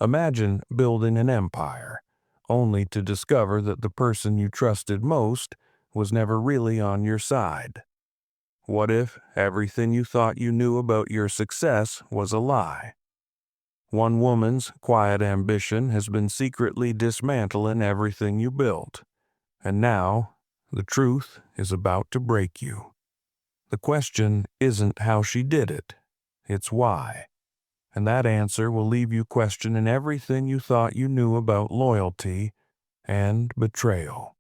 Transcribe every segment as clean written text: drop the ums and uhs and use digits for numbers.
Imagine building an empire, only to discover that the person you trusted most was never really on your side. What if everything you thought you knew about your success was a lie? One woman's quiet ambition has been secretly dismantling everything you built, and now the truth is about to break you. The question isn't how she did it, it's why. And that answer will leave you questioning everything you thought you knew about loyalty and betrayal.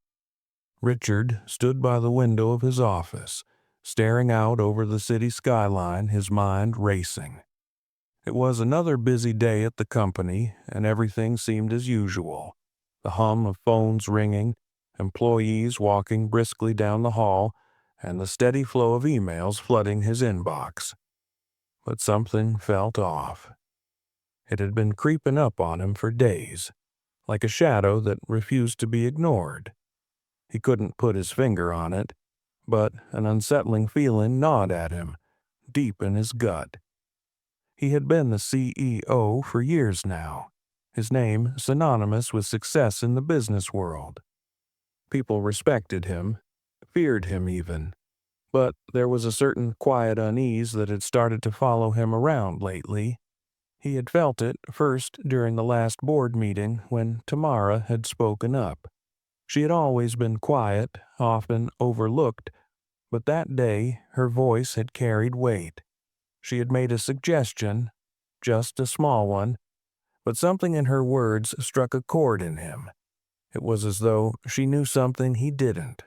Richard stood by the window of his office, staring out over the city skyline, his mind racing. It was another busy day at the company, and everything seemed as usual. The hum of phones ringing, employees walking briskly down the hall, and the steady flow of emails flooding his inbox. But something felt off. It had been creeping up on him for days, like a shadow that refused to be ignored. He couldn't put his finger on it, but an unsettling feeling gnawed at him, deep in his gut. He had been the CEO for years now, his name synonymous with success in the business world. People respected him, feared him even, but there was a certain quiet unease that had started to follow him around lately. He had felt it first during the last board meeting when Tamara had spoken up. She had always been quiet, often overlooked, but that day her voice had carried weight. She had made a suggestion, just a small one, but something in her words struck a chord in him. It was as though she knew something he didn't.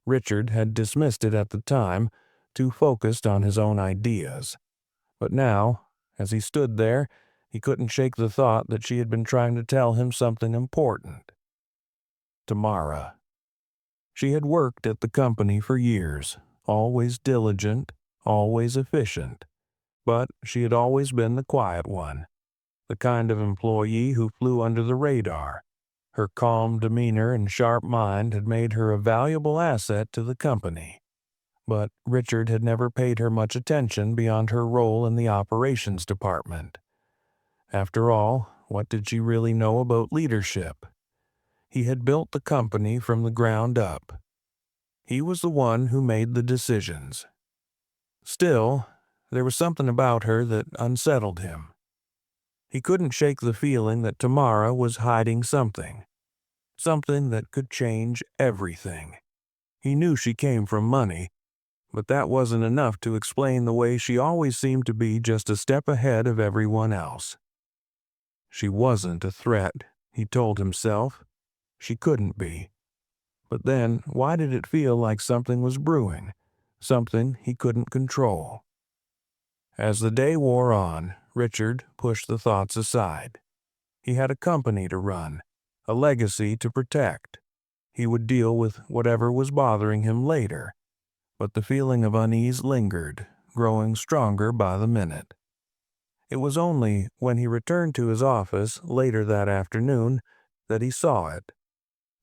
Richard had dismissed it at the time, too focused on his own ideas. But now, as he stood there, he couldn't shake the thought that she had been trying to tell him something important. Tamara. She had worked at the company for years, always diligent, always efficient. But she had always been the quiet one, the kind of employee who flew under the radar. Her calm demeanor and sharp mind had made her a valuable asset to the company. But Richard had never paid her much attention beyond her role in the operations department. After all, what did she really know about leadership? He had built the company from the ground up. He was the one who made the decisions. Still, there was something about her that unsettled him. He couldn't shake the feeling that Tamara was hiding something that could change everything. He knew she came from money, but that wasn't enough to explain the way she always seemed to be just a step ahead of everyone else. She wasn't a threat, he told himself. She couldn't be. But then, why did it feel like something was brewing, something he couldn't control? As the day wore on, Richard pushed the thoughts aside. He had a company to run, a legacy to protect. He would deal with whatever was bothering him later, but the feeling of unease lingered, growing stronger by the minute. It was only when he returned to his office later that afternoon that he saw it.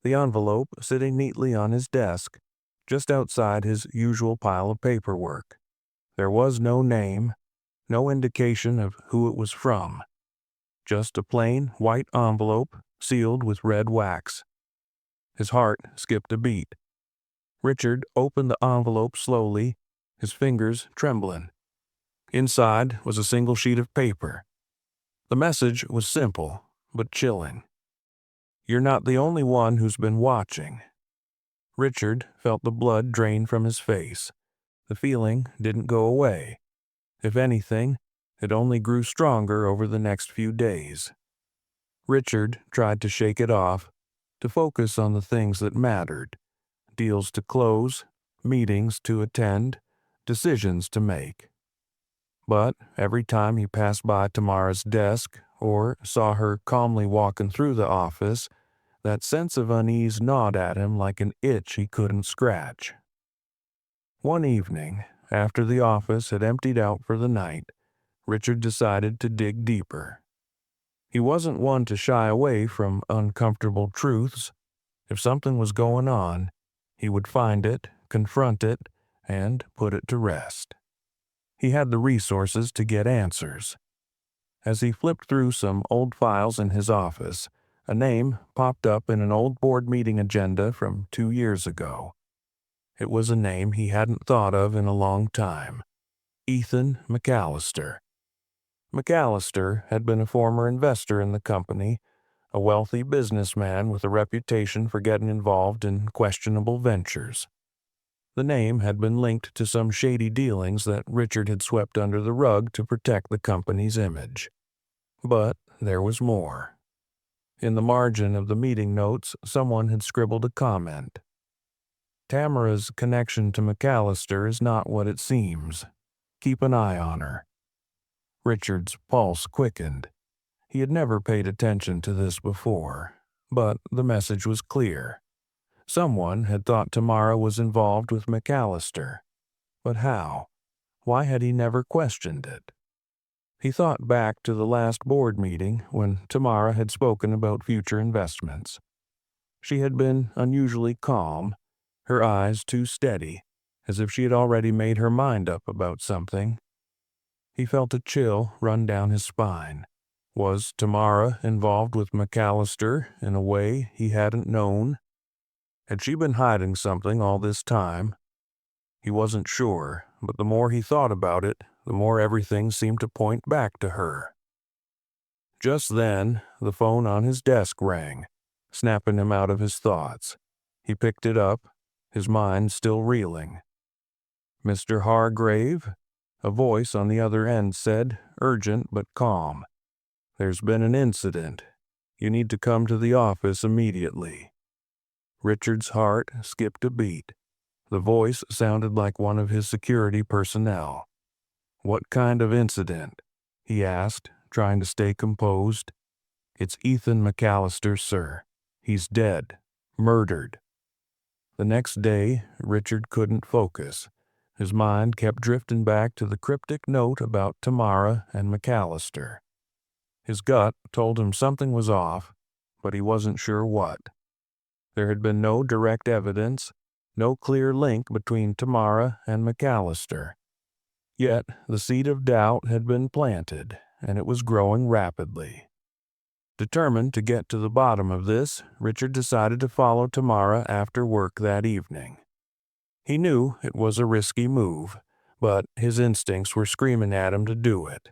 The envelope sitting neatly on his desk, just outside his usual pile of paperwork. There was no name, no indication of who it was from. Just a plain white envelope sealed with red wax. His heart skipped a beat. Richard opened the envelope slowly, his fingers trembling. Inside was a single sheet of paper. The message was simple, but chilling. "You're not the only one who's been watching." Richard felt the blood drain from his face. The feeling didn't go away. If anything, it only grew stronger over the next few days. Richard tried to shake it off, to focus on the things that mattered. Deals to close, meetings to attend, decisions to make. But every time he passed by Tamara's desk or saw her calmly walking through the office, that sense of unease gnawed at him like an itch he couldn't scratch. One evening, after the office had emptied out for the night, Richard decided to dig deeper. He wasn't one to shy away from uncomfortable truths. If something was going on, he would find it, confront it, and put it to rest. He had the resources to get answers. As he flipped through some old files in his office, a name popped up in an old board meeting agenda from 2 years ago. It was a name he hadn't thought of in a long time. Ethan McAllister. McAllister had been a former investor in the company, a wealthy businessman with a reputation for getting involved in questionable ventures. The name had been linked to some shady dealings that Richard had swept under the rug to protect the company's image. But there was more. In the margin of the meeting notes, someone had scribbled a comment. Tamara's connection to McAllister is not what it seems. Keep an eye on her. Richard's pulse quickened. He had never paid attention to this before, but the message was clear. Someone had thought Tamara was involved with McAllister. But how? Why had he never questioned it? He thought back to the last board meeting when Tamara had spoken about future investments. She had been unusually calm, her eyes too steady, as if she had already made her mind up about something. He felt a chill run down his spine. Was Tamara involved with McAllister in a way he hadn't known? Had she been hiding something all this time? He wasn't sure, but the more he thought about it, the more everything seemed to point back to her. Just then, the phone on his desk rang, snapping him out of his thoughts. He picked it up, his mind still reeling. "Mr. Hargrave?" A voice on the other end said, urgent but calm. "There's been an incident. You need to come to the office immediately." Richard's heart skipped a beat. The voice sounded like one of his security personnel. "What kind of incident?" he asked, trying to stay composed. "It's Ethan McAllister, sir. He's dead. Murdered." The next day, Richard couldn't focus. His mind kept drifting back to the cryptic note about Tamara and McAllister. His gut told him something was off, but he wasn't sure what. There had been no direct evidence, no clear link between Tamara and McAllister. Yet the seed of doubt had been planted, and it was growing rapidly. Determined to get to the bottom of this, Richard decided to follow Tamara after work that evening. He knew it was a risky move, but his instincts were screaming at him to do it.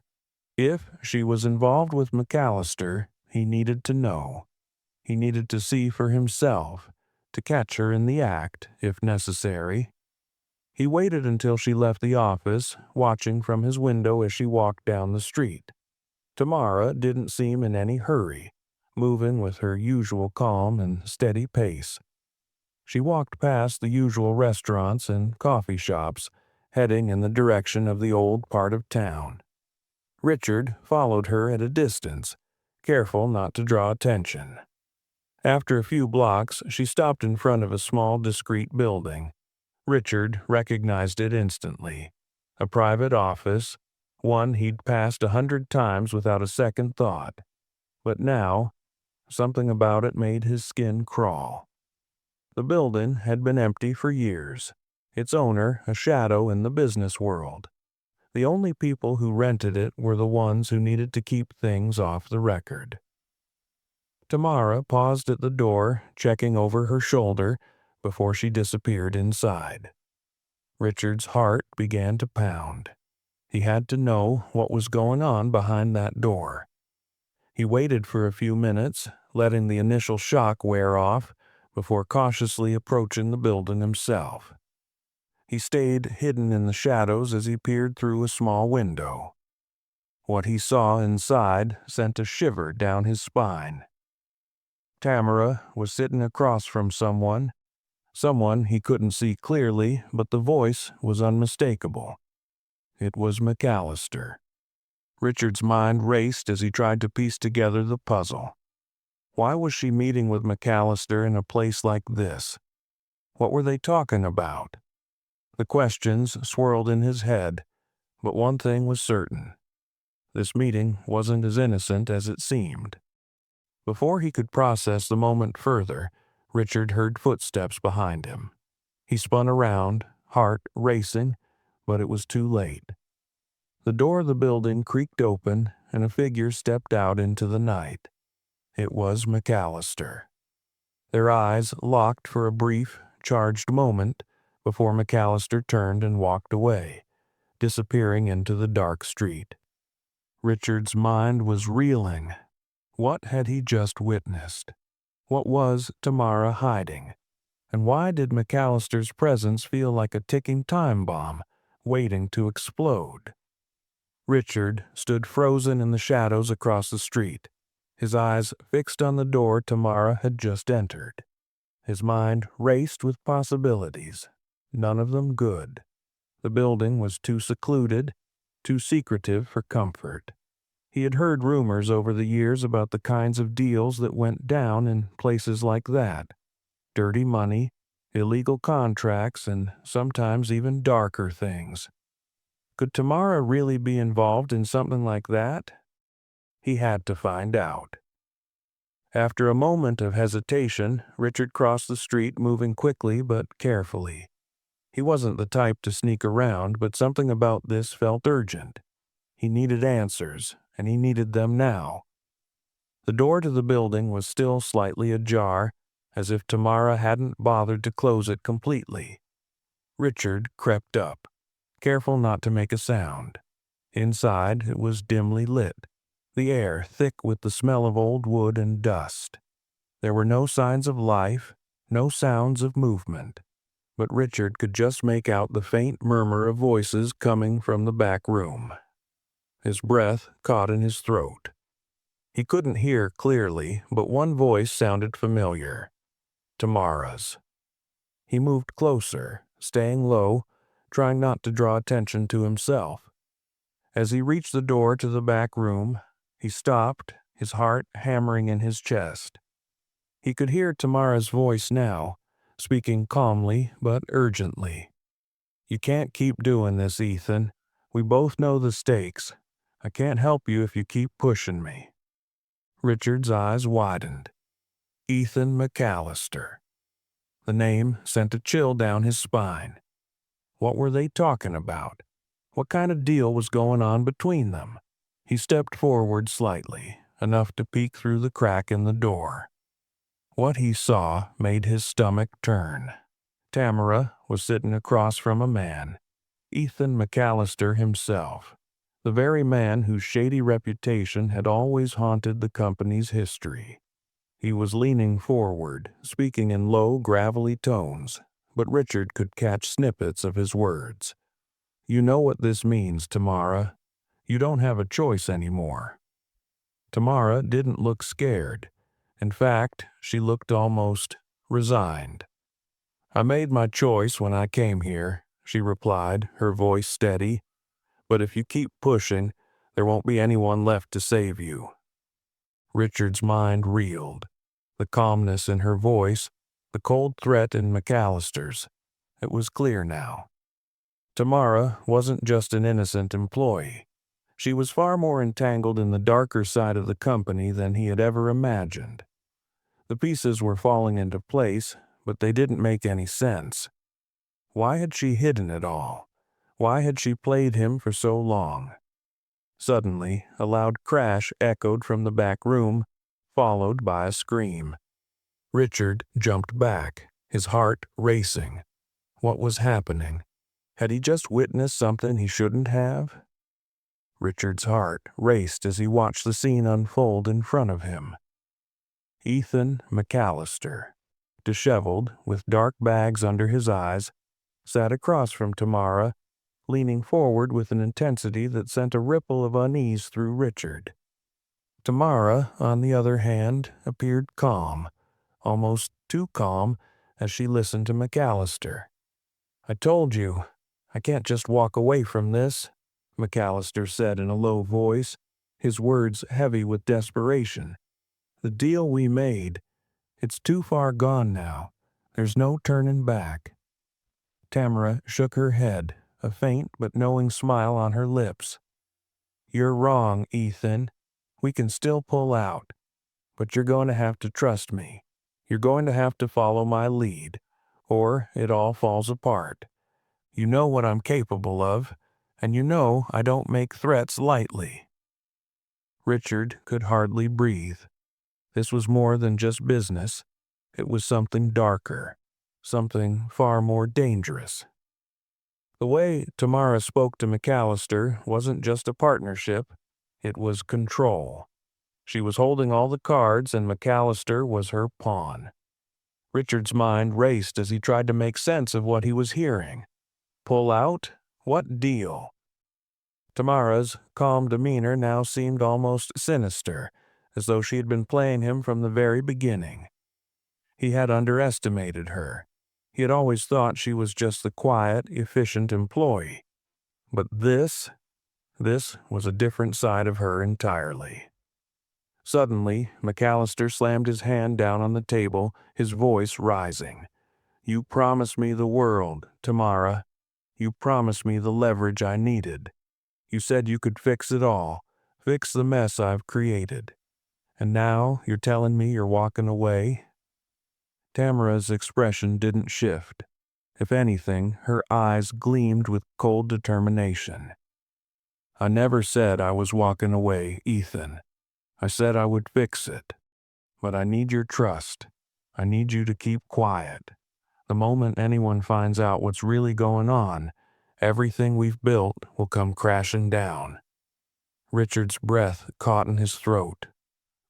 If she was involved with McAllister, he needed to know. He needed to see for himself, to catch her in the act, if necessary. He waited until she left the office, watching from his window as she walked down the street. Tamara didn't seem in any hurry, moving with her usual calm and steady pace. She walked past the usual restaurants and coffee shops, heading in the direction of the old part of town. Richard followed her at a distance, careful not to draw attention. After a few blocks, she stopped in front of a small, discreet building. Richard recognized it instantly. A private office, one he'd passed 100 times without a second thought. But now, something about it made his skin crawl. The building had been empty for years, its owner a shadow in the business world. The only people who rented it were the ones who needed to keep things off the record. Tamara paused at the door, checking over her shoulder before she disappeared inside. Richard's heart began to pound. He had to know what was going on behind that door. He waited for a few minutes, letting the initial shock wear off before cautiously approaching the building himself. He stayed hidden in the shadows as he peered through a small window. What he saw inside sent a shiver down his spine. Tamara was sitting across from someone he couldn't see clearly, but the voice was unmistakable. It was McAllister. Richard's mind raced as he tried to piece together the puzzle. Why was she meeting with McAllister in a place like this? What were they talking about? The questions swirled in his head, but one thing was certain. This meeting wasn't as innocent as it seemed. Before he could process the moment further, Richard heard footsteps behind him. He spun around, heart racing, but it was too late. The door of the building creaked open, and a figure stepped out into the night. It was McAllister. Their eyes locked for a brief, charged moment before McAllister turned and walked away, disappearing into the dark street. Richard's mind was reeling. What had he just witnessed? What was Tamara hiding? And why did McAllister's presence feel like a ticking time bomb, waiting to explode? Richard stood frozen in the shadows across the street, his eyes fixed on the door Tamara had just entered. His mind raced with possibilities, none of them good. The building was too secluded, too secretive for comfort. He had heard rumors over the years about the kinds of deals that went down in places like that. Dirty money, illegal contracts, and sometimes even darker things. Could Tamara really be involved in something like that? He had to find out. After a moment of hesitation, Richard crossed the street, moving quickly but carefully. He wasn't the type to sneak around, but something about this felt urgent. He needed answers, and he needed them now. The door to the building was still slightly ajar, as if Tamara hadn't bothered to close it completely. Richard crept up, careful not to make a sound. Inside, it was dimly lit, the air thick with the smell of old wood and dust. There were no signs of life, no sounds of movement, but Richard could just make out the faint murmur of voices coming from the back room. His breath caught in his throat. He couldn't hear clearly, but one voice sounded familiar. Tamara's. He moved closer, staying low, trying not to draw attention to himself. As he reached the door to the back room, he stopped, his heart hammering in his chest. He could hear Tamara's voice now, speaking calmly but urgently. "You can't keep doing this, Ethan. We both know the stakes. I can't help you if you keep pushing me." Richard's eyes widened. Ethan McAllister. The name sent a chill down his spine. What were they talking about? What kind of deal was going on between them? He stepped forward slightly, enough to peek through the crack in the door. What he saw made his stomach turn. Tamara was sitting across from a man, Ethan McAllister himself, the very man whose shady reputation had always haunted the company's history. He was leaning forward, speaking in low, gravelly tones, but Richard could catch snippets of his words. "You know what this means, Tamara. You don't have a choice anymore." Tamara didn't look scared. In fact, she looked almost resigned. "I made my choice when I came here," she replied, her voice steady. "But if you keep pushing, there won't be anyone left to save you." Richard's mind reeled. The calmness in her voice, the cold threat in McAllister's. It was clear now. Tamara wasn't just an innocent employee. She was far more entangled in the darker side of the company than he had ever imagined. The pieces were falling into place, but they didn't make any sense. Why had she hidden it all? Why had she played him for so long? Suddenly, a loud crash echoed from the back room, followed by a scream. Richard jumped back, his heart racing. What was happening? Had he just witnessed something he shouldn't have? Richard's heart raced as he watched the scene unfold in front of him. Ethan McAllister, disheveled, with dark bags under his eyes, sat across from Tamara, leaning forward with an intensity that sent a ripple of unease through Richard. Tamara, on the other hand, appeared calm, almost too calm, as she listened to McAllister. "I told you, I can't just walk away from this," McAllister said in a low voice, his words heavy with desperation. "The deal we made, it's too far gone now. There's no turning back." Tamara shook her head, a faint but knowing smile on her lips. "You're wrong, Ethan. We can still pull out. But you're going to have to trust me. You're going to have to follow my lead, or it all falls apart. You know what I'm capable of, and you know I don't make threats lightly." Richard could hardly breathe. This was more than just business. It was something darker, something far more dangerous. The way Tamara spoke to McAllister wasn't just a partnership, it was control. She was holding all the cards and McAllister was her pawn. Richard's mind raced as he tried to make sense of what he was hearing. Pull out? What deal? Tamara's calm demeanor now seemed almost sinister, as though she had been playing him from the very beginning. He had underestimated her. He had always thought she was just the quiet, efficient employee. But this was a different side of her entirely. Suddenly, McAllister slammed his hand down on the table, his voice rising. "You promised me the world, Tamara. You promised me the leverage I needed. You said you could fix it all, fix the mess I've created. And now you're telling me you're walking away?" Tamara's expression didn't shift. If anything, her eyes gleamed with cold determination. "I never said I was walking away, Ethan. I said I would fix it. But I need your trust. I need you to keep quiet. The moment anyone finds out what's really going on, everything we've built will come crashing down." Richard's breath caught in his throat.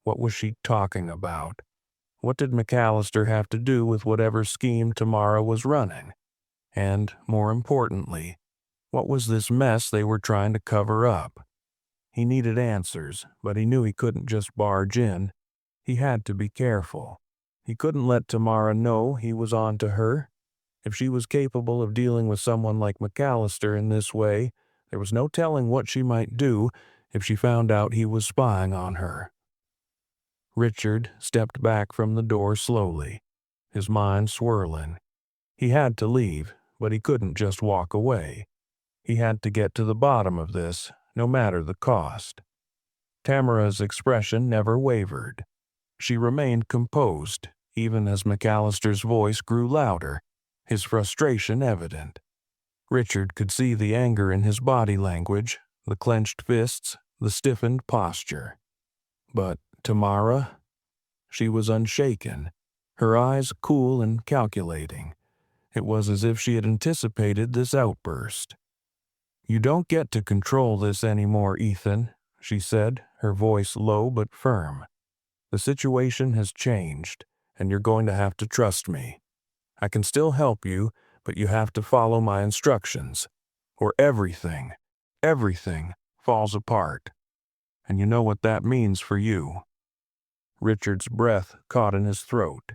What was she talking about? What did McAllister have to do with whatever scheme Tamara was running? And, more importantly, what was this mess they were trying to cover up? He needed answers, but he knew he couldn't just barge in. He had to be careful. He couldn't let Tamara know he was on to her. If she was capable of dealing with someone like McAllister in this way, there was no telling what she might do if she found out he was spying on her. Richard stepped back from the door slowly, his mind swirling. He had to leave, but he couldn't just walk away. He had to get to the bottom of this, no matter the cost. Tamara's expression never wavered. She remained composed, even as McAllister's voice grew louder, his frustration evident. Richard could see the anger in his body language, the clenched fists, the stiffened posture. But Tamara? She was unshaken, her eyes cool and calculating. It was as if she had anticipated this outburst. "You don't get to control this anymore, Ethan," she said, her voice low but firm. "The situation has changed, and you're going to have to trust me. I can still help you, but you have to follow my instructions, or everything falls apart. And you know what that means for you." Richard's breath caught in his throat.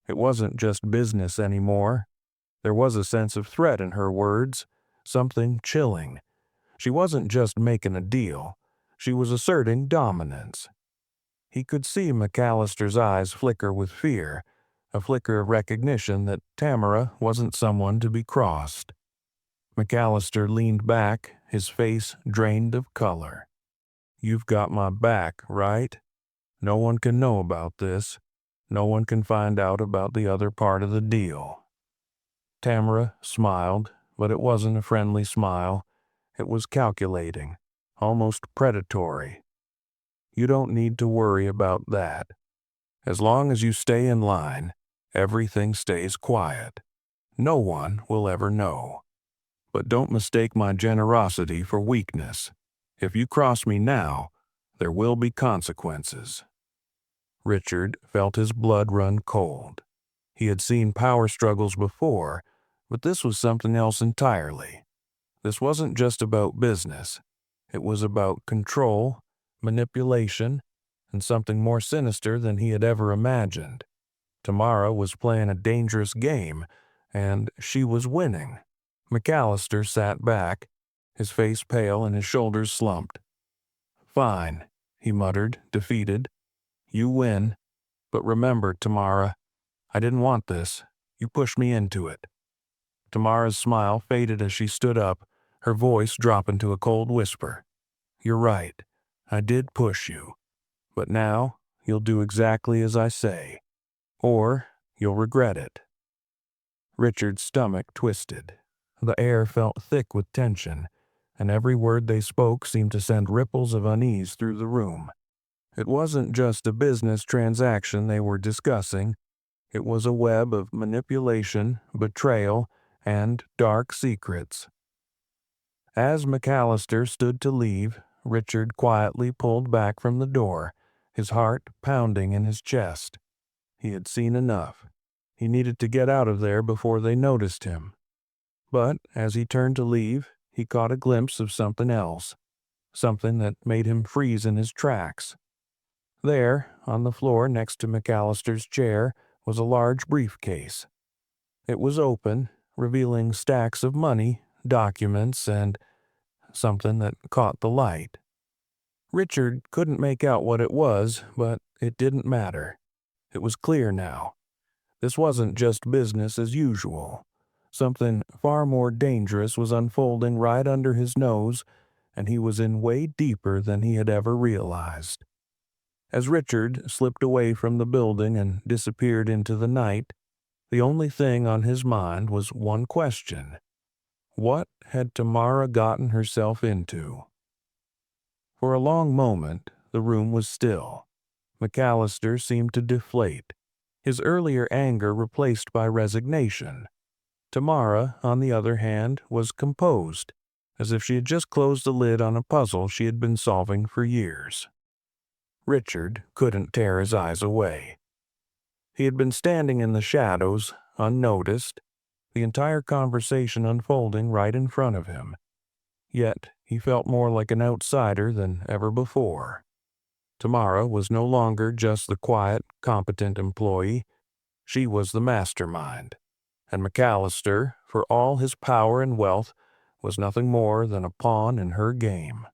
It wasn't just business anymore. There was a sense of threat in her words, something chilling. She wasn't just making a deal. She was asserting dominance. He could see McAllister's eyes flicker with fear, a flicker of recognition that Tamara wasn't someone to be crossed. McAllister leaned back, his face drained of color. "You've got my back, right? No one can know about this. No one can find out about the other part of the deal." Tamara smiled, but it wasn't a friendly smile. It was calculating, almost predatory. "You don't need to worry about that. As long as you stay in line, everything stays quiet. No one will ever know. But don't mistake my generosity for weakness. If you cross me now, there will be consequences." Richard felt his blood run cold. He had seen power struggles before, but this was something else entirely. This wasn't just about business. It was about control, manipulation, and something more sinister than he had ever imagined. Tamara was playing a dangerous game, and she was winning. McAllister sat back, his face pale and his shoulders slumped. "Fine," he muttered, defeated. "You win. But remember, Tamara, I didn't want this. You pushed me into it." Tamara's smile faded as she stood up, her voice dropping to a cold whisper. "You're right. I did push you. But now you'll do exactly as I say. Or you'll regret it." Richard's stomach twisted. The air felt thick with tension, and every word they spoke seemed to send ripples of unease through the room. It wasn't just a business transaction they were discussing. It was a web of manipulation, betrayal, and dark secrets. As McAllister stood to leave, Richard quietly pulled back from the door, his heart pounding in his chest. He had seen enough. He needed to get out of there before they noticed him. But as he turned to leave, he caught a glimpse of something else, something that made him freeze in his tracks. There, on the floor next to McAllister's chair, was a large briefcase. It was open, revealing stacks of money, documents, and something that caught the light. Richard couldn't make out what it was, but it didn't matter. It was clear now. This wasn't just business as usual. Something far more dangerous was unfolding right under his nose, and he was in way deeper than he had ever realized. As Richard slipped away from the building and disappeared into the night, the only thing on his mind was one question. What had Tamara gotten herself into? For a long moment, the room was still. McAllister seemed to deflate, his earlier anger replaced by resignation. Tamara, on the other hand, was composed, as if she had just closed the lid on a puzzle she had been solving for years. Richard couldn't tear his eyes away. He had been standing in the shadows, unnoticed, the entire conversation unfolding right in front of him. Yet he felt more like an outsider than ever before. Tamara was no longer just the quiet, competent employee. She was the mastermind. And McAllister, for all his power and wealth, was nothing more than a pawn in her game.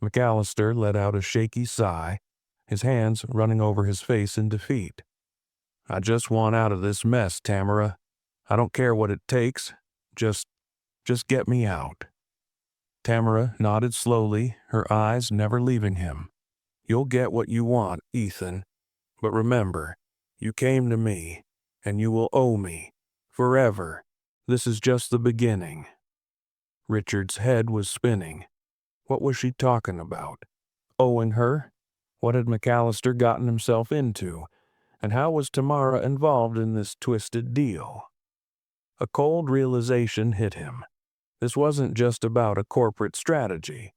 McAllister let out a shaky sigh, his hands running over his face in defeat. "I just want out of this mess, Tamara. I don't care what it takes. Just get me out." Tamara nodded slowly, her eyes never leaving him. "You'll get what you want, Ethan. But remember, you came to me, and you will owe me. Forever. This is just the beginning." Richard's head was spinning. What was she talking about? Owing her? What had McAllister gotten himself into? And how was Tamara involved in this twisted deal? A cold realization hit him. This wasn't just about a corporate strategy.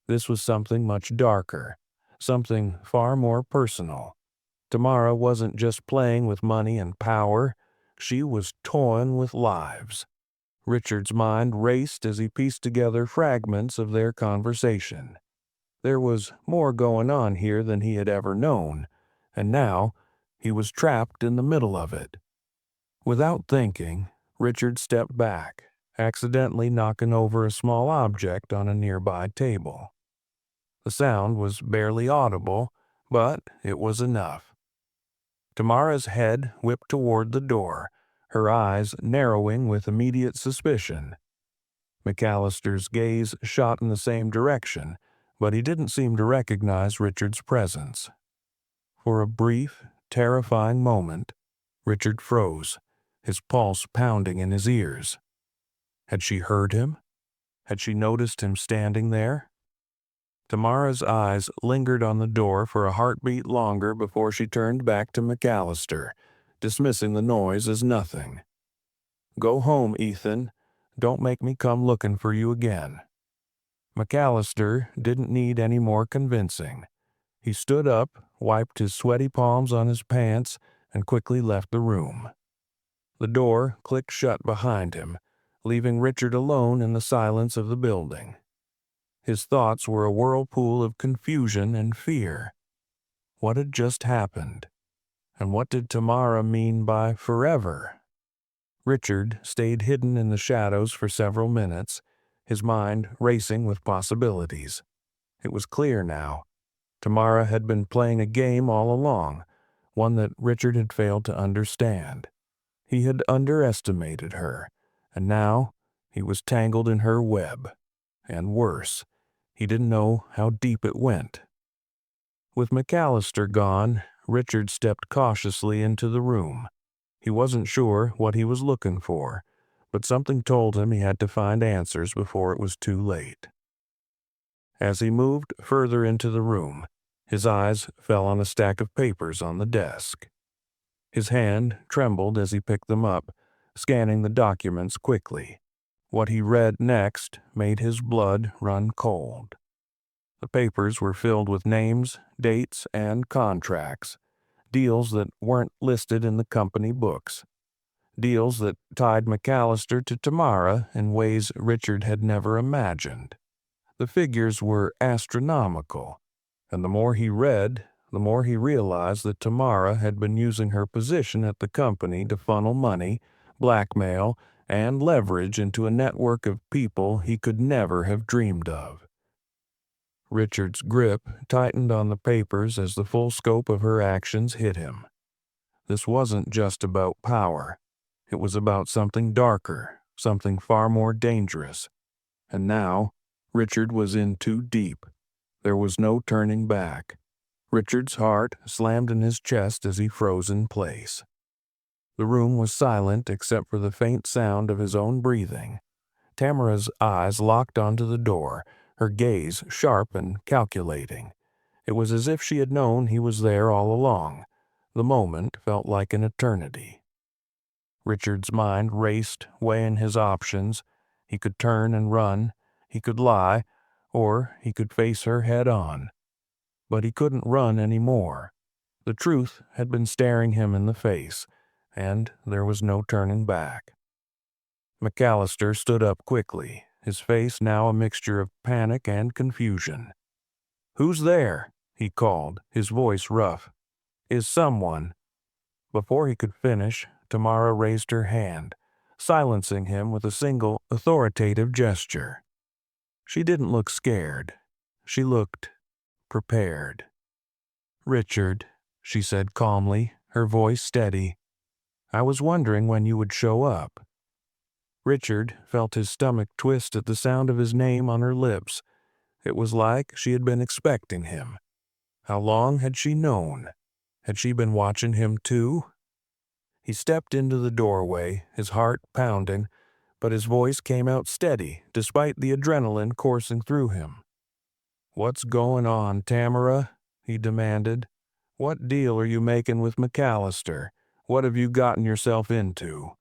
This was something much darker, something far more personal. Tamara wasn't just playing with money and power. She was toying with lives. Richard's mind raced as he pieced together fragments of their conversation. There was more going on here than he had ever known, and now he was trapped in the middle of it. Without thinking, Richard stepped back, accidentally knocking over a small object on a nearby table. The sound was barely audible, but it was enough. Tamara's head whipped toward the door, her eyes narrowing with immediate suspicion. McAllister's gaze shot in the same direction, but he didn't seem to recognize Richard's presence. For a brief, terrifying moment, Richard froze, his pulse pounding in his ears. Had she heard him? Had she noticed him standing there? Tamara's eyes lingered on the door for a heartbeat longer before she turned back to McAllister, dismissing the noise as nothing. "Go home, Ethan. Don't make me come looking for you again." McAllister didn't need any more convincing. He stood up, wiped his sweaty palms on his pants, and quickly left the room. The door clicked shut behind him, leaving Richard alone in the silence of the building. His thoughts were a whirlpool of confusion and fear. What had just happened? And what did Tamara mean by forever? Richard stayed hidden in the shadows for several minutes, his mind racing with possibilities. It was clear now. Tamara had been playing a game all along, one that Richard had failed to understand. He had underestimated her, and now he was tangled in her web. And worse, he didn't know how deep it went. With McAllister gone, Richard stepped cautiously into the room. He wasn't sure what he was looking for, but something told him he had to find answers before it was too late. As he moved further into the room, His eyes fell on a stack of papers on the desk. His hand trembled as he picked them up, scanning the documents quickly. What he read next made his blood run cold. The papers were filled with names, dates, and contracts, deals that weren't listed in the company books, deals that tied McAllister to Tamara in ways Richard had never imagined. The figures were astronomical, and the more he read, the more he realized that Tamara had been using her position at the company to funnel money, blackmail, and leverage into a network of people he could never have dreamed of. Richard's grip tightened on the papers as the full scope of her actions hit him. This wasn't just about power. It was about something darker, something far more dangerous. And now, Richard was in too deep. There was no turning back. Richard's heart slammed in his chest as he froze in place. The room was silent except for the faint sound of his own breathing. Tamara's eyes locked onto the door, her gaze sharp and calculating. It was as if she had known he was there all along. The moment felt like an eternity. Richard's mind raced, weighing his options. He could turn and run, he could lie, or he could face her head on. But he couldn't run anymore. The truth had been staring him in the face, and there was no turning back. McAllister stood up quickly, his face now a mixture of panic and confusion. "Who's there?" he called, his voice rough. "Is someone—" Before he could finish, Tamara raised her hand, silencing him with a single authoritative gesture. She didn't look scared. She looked prepared. "Richard," she said calmly, her voice steady, "I was wondering when you would show up." Richard felt his stomach twist at the sound of his name on her lips. It was like she had been expecting him. How long had she known? Had she been watching him too? He stepped into the doorway, his heart pounding, but his voice came out steady despite the adrenaline coursing through him. "What's going on, Tamara?" he demanded. "What deal are you making with McAllister? What have you gotten yourself into?"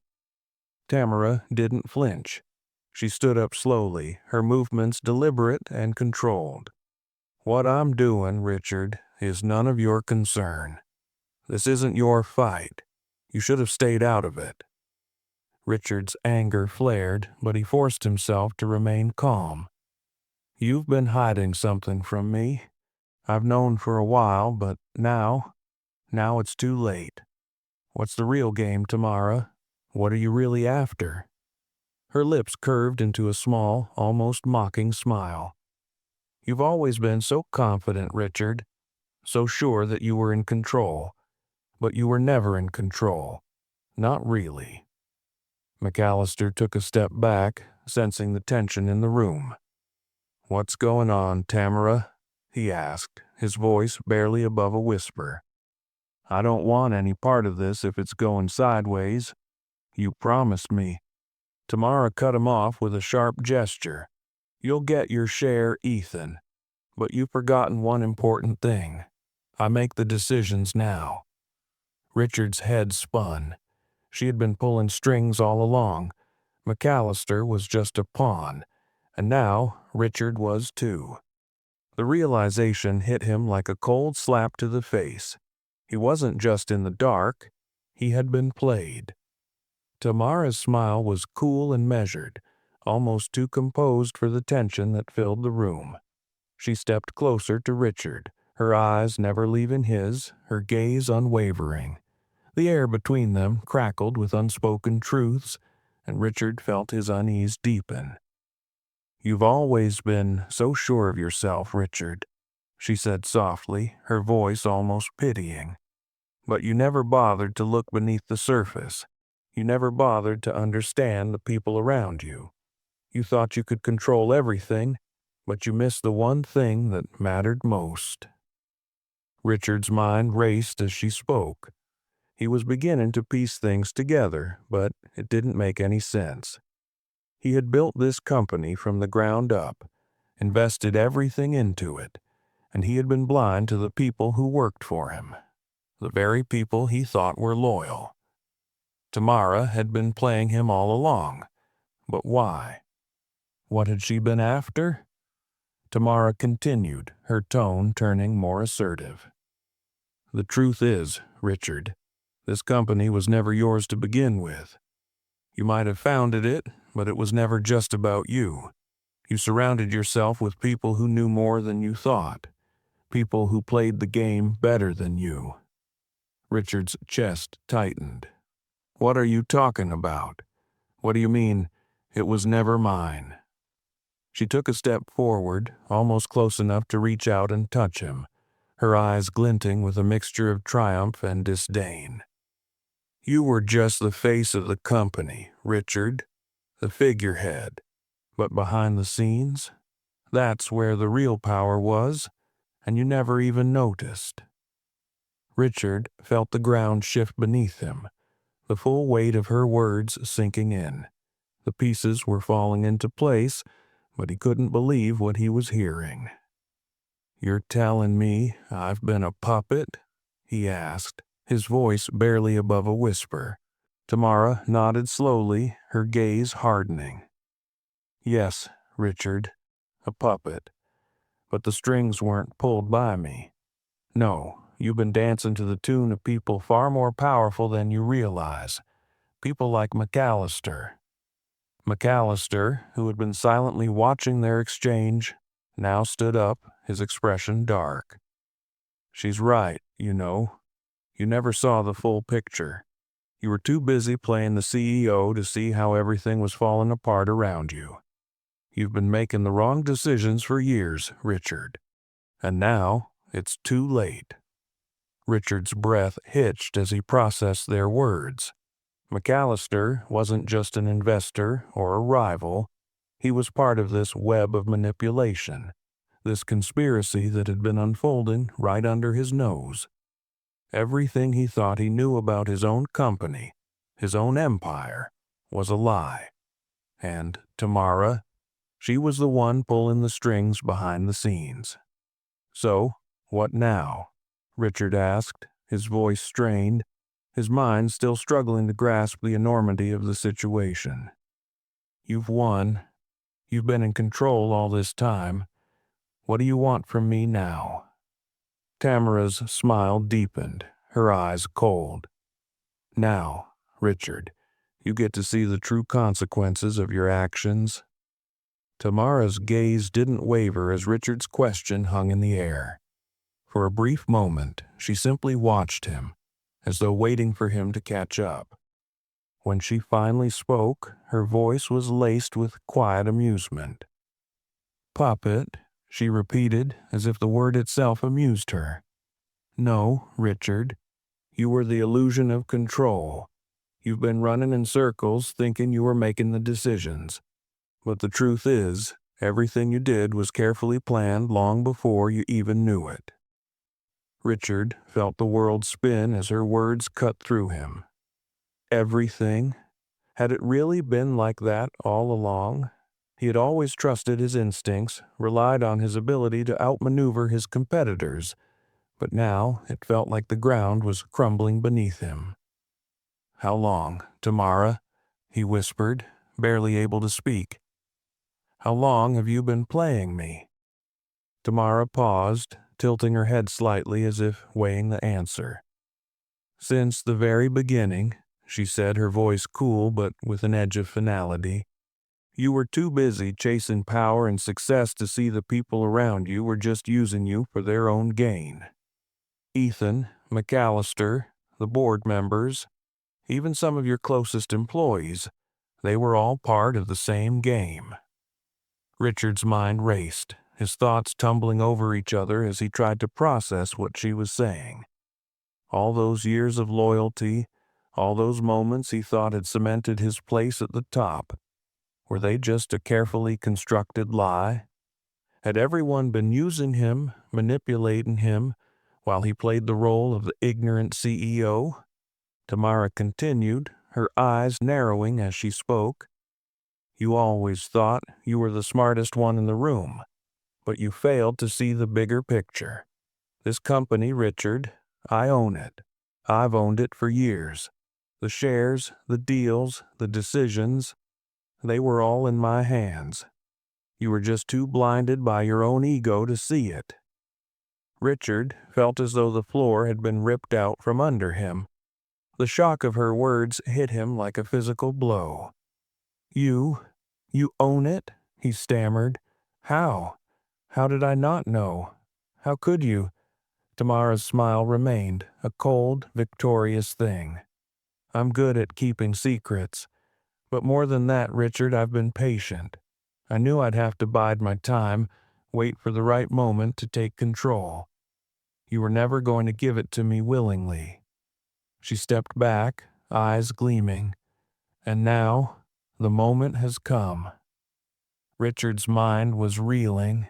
Tamara didn't flinch. She stood up slowly, her movements deliberate and controlled. "What I'm doing, Richard, is none of your concern. This isn't your fight. You should have stayed out of it." Richard's anger flared, but he forced himself to remain calm. "You've been hiding something from me. I've known for a while, but now it's too late. What's the real game, Tamara? What are you really after?" Her lips curved into a small, almost mocking smile. "You've always been so confident, Richard, so sure that you were in control. But you were never in control. Not really." McAllister took a step back, sensing the tension in the room. "What's going on, Tamara?" he asked, his voice barely above a whisper. "I don't want any part of this if it's going sideways. You promised me." Tamara cut him off with a sharp gesture. "You'll get your share, Ethan. But you've forgotten one important thing. I make the decisions now." Richard's head spun. She had been pulling strings all along. McAllister was just a pawn, and now Richard was too. The realization hit him like a cold slap to the face. He wasn't just in the dark, he had been played. Tamara's smile was cool and measured, almost too composed for the tension that filled the room. She stepped closer to Richard, her eyes never leaving his, her gaze unwavering. The air between them crackled with unspoken truths, and Richard felt his unease deepen. "You've always been so sure of yourself, Richard," she said softly, her voice almost pitying. "But you never bothered to look beneath the surface. You never bothered to understand the people around you. You thought you could control everything, but you missed the one thing that mattered most." Richard's mind raced as she spoke. He was beginning to piece things together, but it didn't make any sense. He had built this company from the ground up, invested everything into it, and he had been blind to the people who worked for him, the very people he thought were loyal. Tamara had been playing him all along, but why? What had she been after? Tamara continued, her tone turning more assertive. The truth is, Richard, this company was never yours to begin with. You might have founded it, but it was never just about you. You surrounded yourself with people who knew more than you thought, people who played the game better than you. Richard's chest tightened. What are you talking about? What do you mean, it was never mine? She took a step forward, almost close enough to reach out and touch him, her eyes glinting with a mixture of triumph and disdain. You were just the face of the company, Richard, the figurehead. But behind the scenes, that's where the real power was, and you never even noticed. Richard felt the ground shift beneath him, the full weight of her words sinking in. The pieces were falling into place, but he couldn't believe what he was hearing. You're telling me I've been a puppet? He asked, his voice barely above a whisper. Tamara nodded slowly, her gaze hardening. Yes, Richard, a puppet. But the strings weren't pulled by me. No, you've been dancing to the tune of people far more powerful than you realize. People like McAllister. McAllister, who had been silently watching their exchange, now stood up, his expression dark. She's right, you know. You never saw the full picture. You were too busy playing the CEO to see how everything was falling apart around you. You've been making the wrong decisions for years, Richard. And now it's too late. Richard's breath hitched as he processed their words. McAllister wasn't just an investor or a rival. He was part of this web of manipulation, this conspiracy that had been unfolding right under his nose. Everything he thought he knew about his own company, his own empire, was a lie. And Tamara, she was the one pulling the strings behind the scenes. So, what now? Richard asked, his voice strained, his mind still struggling to grasp the enormity of the situation. You've won. You've been in control all this time. What do you want from me now? Tamara's smile deepened, her eyes cold. Now, Richard, you get to see the true consequences of your actions. Tamara's gaze didn't waver as Richard's question hung in the air. For a brief moment, she simply watched him, as though waiting for him to catch up. When she finally spoke, her voice was laced with quiet amusement. Puppet, she repeated, as if the word itself amused her. No, Richard, you were the illusion of control. You've been running in circles thinking you were making the decisions. But the truth is, everything you did was carefully planned long before you even knew it. Richard felt the world spin as her words cut through him. Everything? Had it really been like that all along? He had always trusted his instincts, relied on his ability to outmaneuver his competitors, but now it felt like the ground was crumbling beneath him. How long, Tamara? He whispered, barely able to speak. How long have you been playing me? Tamara paused, tilting her head slightly as if weighing the answer. Since the very beginning, she said, her voice cool but with an edge of finality. You were too busy chasing power and success to see the people around you were just using you for their own gain. Ethan, McAllister, the board members, even some of your closest employees, they were all part of the same game. Richard's mind raced, his thoughts tumbling over each other as he tried to process what she was saying. All those years of loyalty, all those moments he thought had cemented his place at the top, were they just a carefully constructed lie? Had everyone been using him, manipulating him, while he played the role of the ignorant CEO? Tamara continued, her eyes narrowing as she spoke. You always thought you were the smartest one in the room. But you failed to see the bigger picture. This company, Richard, I own it. I've owned it for years. The shares, the deals, the decisions, they were all in my hands. You were just too blinded by your own ego to see it. Richard felt as though the floor had been ripped out from under him. The shock of her words hit him like a physical blow. You own it?" he stammered. "How? How did I not know? How could you?" Tamara's smile remained, a cold, victorious thing. "I'm good at keeping secrets. But more than that, Richard, I've been patient. I knew I'd have to bide my time, wait for the right moment to take control. You were never going to give it to me willingly." She stepped back, eyes gleaming. "And now, the moment has come." Richard's mind was reeling.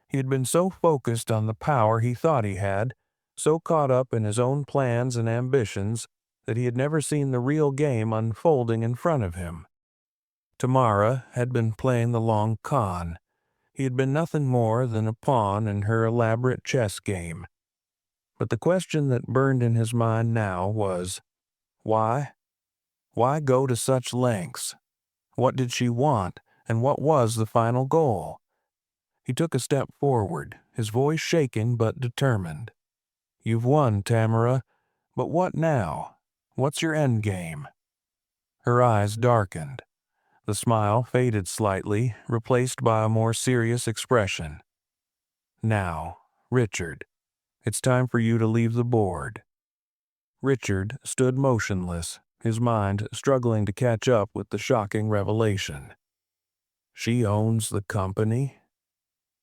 He had been so focused on the power he thought he had, so caught up in his own plans and ambitions, that he had never seen the real game unfolding in front of him. Tamara had been playing the long con. He had been nothing more than a pawn in her elaborate chess game. But the question that burned in his mind now was, why? Why go to such lengths? What did she want, and what was the final goal? He took a step forward, his voice shaking but determined. "You've won, Tamara, but what now? What's your end game?" Her eyes darkened. The smile faded slightly, replaced by a more serious expression. "Now, Richard, it's time for you to leave the board." Richard stood motionless, his mind struggling to catch up with the shocking revelation. She owns the company?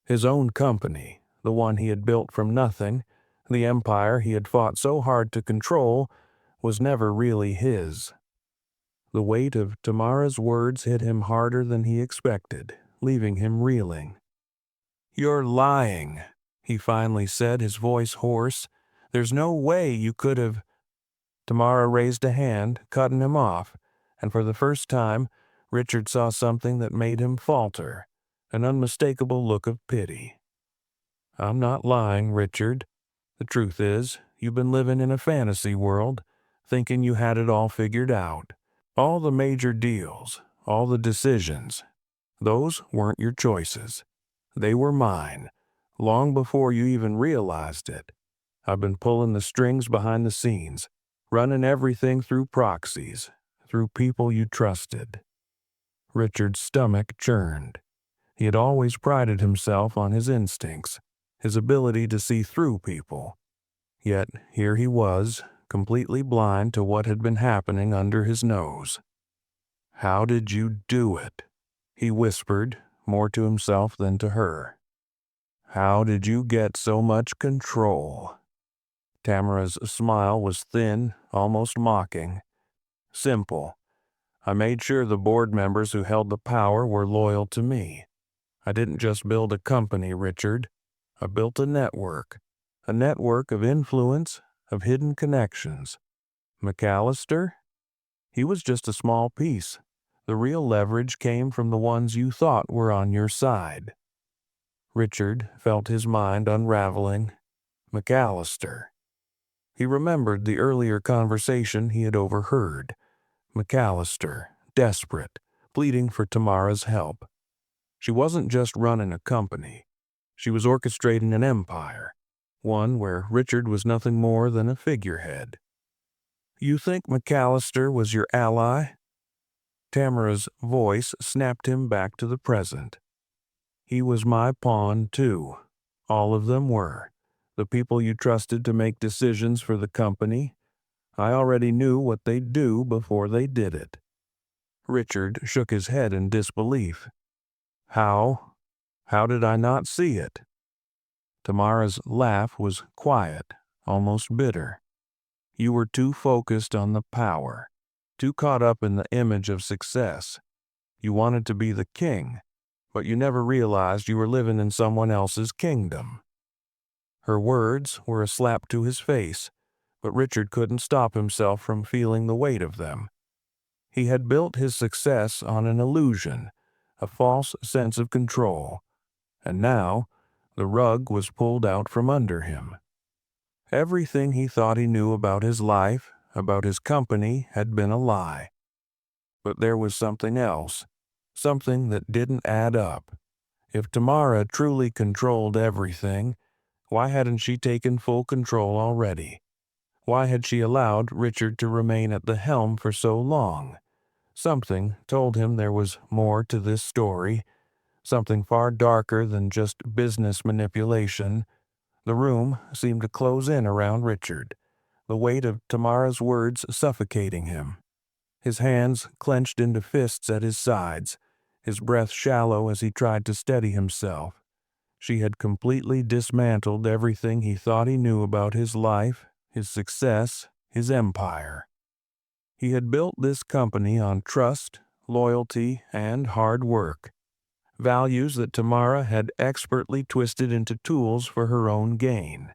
His own company, the one he had built from nothing, the empire he had fought so hard to control, was never really his. The weight of Tamara's words hit him harder than he expected, leaving him reeling. "You're lying," he finally said, his voice hoarse. "There's no way you could have—" Tamara raised a hand, cutting him off, and for the first time, Richard saw something that made him falter, an unmistakable look of pity. "I'm not lying, Richard. The truth is, you've been living in a fantasy world, thinking you had it all figured out. All the major deals, all the decisions, those weren't your choices. They were mine, long before you even realized it. I've been pulling the strings behind the scenes, running everything through proxies, through people you trusted." Richard's stomach churned. He had always prided himself on his instincts, his ability to see through people. Yet here he was, completely blind to what had been happening under his nose. "How did you do it?" he whispered, more to himself than to her. "How did you get so much control?" Tamara's smile was thin, almost mocking. "Simple. I made sure the board members who held the power were loyal to me. I didn't just build a company, Richard. I built a network of influence, of hidden connections. McAllister? He was just a small piece. The real leverage came from the ones you thought were on your side." Richard felt his mind unraveling. McAllister. He remembered the earlier conversation he had overheard. McAllister, desperate, pleading for Tamara's help. She wasn't just running a company. She was orchestrating an empire, one where Richard was nothing more than a figurehead. "You think McAllister was your ally?" Tamara's voice snapped him back to the present. "He was my pawn, too. All of them were. The people you trusted to make decisions for the company. I already knew what they'd do before they did it." Richard shook his head in disbelief. How did I not see it?" Tamara's laugh was quiet, almost bitter. "You were too focused on the power, too caught up in the image of success. You wanted to be the king, but you never realized you were living in someone else's kingdom." Her words were a slap to his face, but Richard couldn't stop himself from feeling the weight of them. He had built his success on an illusion, a false sense of control, and now The rug was pulled out from under him. Everything he thought he knew about his life, about his company, had been a lie. But there was something else, something that didn't add up. If Tamara truly controlled everything, why hadn't she taken full control already? Why had she allowed Richard to remain at the helm for so long? Something told him there was more to this story, something far darker than just business manipulation. The room seemed to close in around Richard, the weight of Tamara's words suffocating him. His hands clenched into fists at his sides, his breath shallow as he tried to steady himself. She had completely dismantled everything he thought he knew about his life, his success, his empire. He had built this company on trust, loyalty, and hard work, values that Tamara had expertly twisted into tools for her own gain.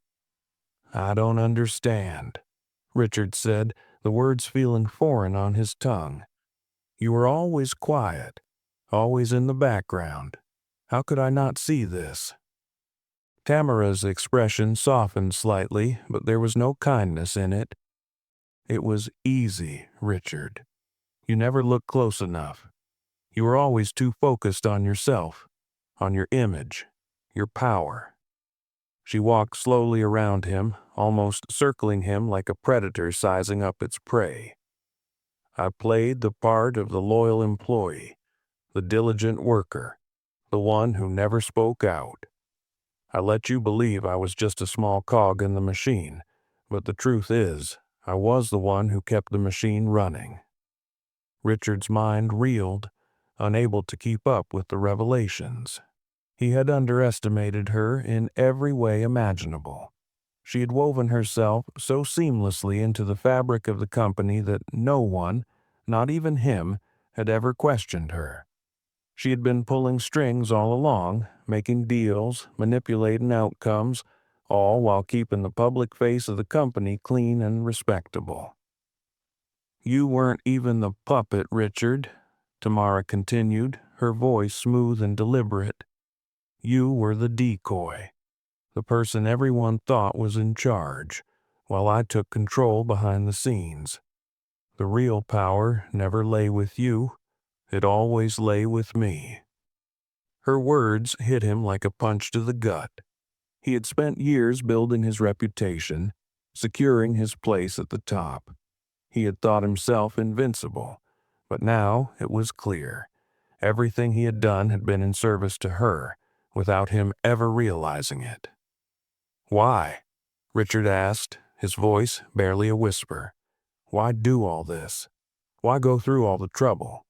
"I don't understand," Richard said, the words feeling foreign on his tongue. "You were always quiet, always in the background. How could I not see this?" Tamara's expression softened slightly, but there was no kindness in it. "It was easy, Richard. You never looked close enough. You were always too focused on yourself, on your image, your power." She walked slowly around him, almost circling him like a predator sizing up its prey. "I played the part of the loyal employee, the diligent worker, the one who never spoke out. I let you believe I was just a small cog in the machine, but the truth is, I was the one who kept the machine running." Richard's mind reeled, unable to keep up with the revelations. He had underestimated her in every way imaginable. She had woven herself so seamlessly into the fabric of the company that no one, not even him, had ever questioned her. She had been pulling strings all along, making deals, manipulating outcomes, all while keeping the public face of the company clean and respectable. "You weren't even the puppet, Richard," Tamara continued, her voice smooth and deliberate. "You were the decoy, the person everyone thought was in charge, while I took control behind the scenes. The real power never lay with you, it always lay with me." Her words hit him like a punch to the gut. He had spent years building his reputation, securing his place at the top. He had thought himself invincible, but now it was clear. Everything he had done had been in service to her, without him ever realizing it. "Why?" Richard asked, his voice barely a whisper. "Why do all this? Why go through all the trouble?"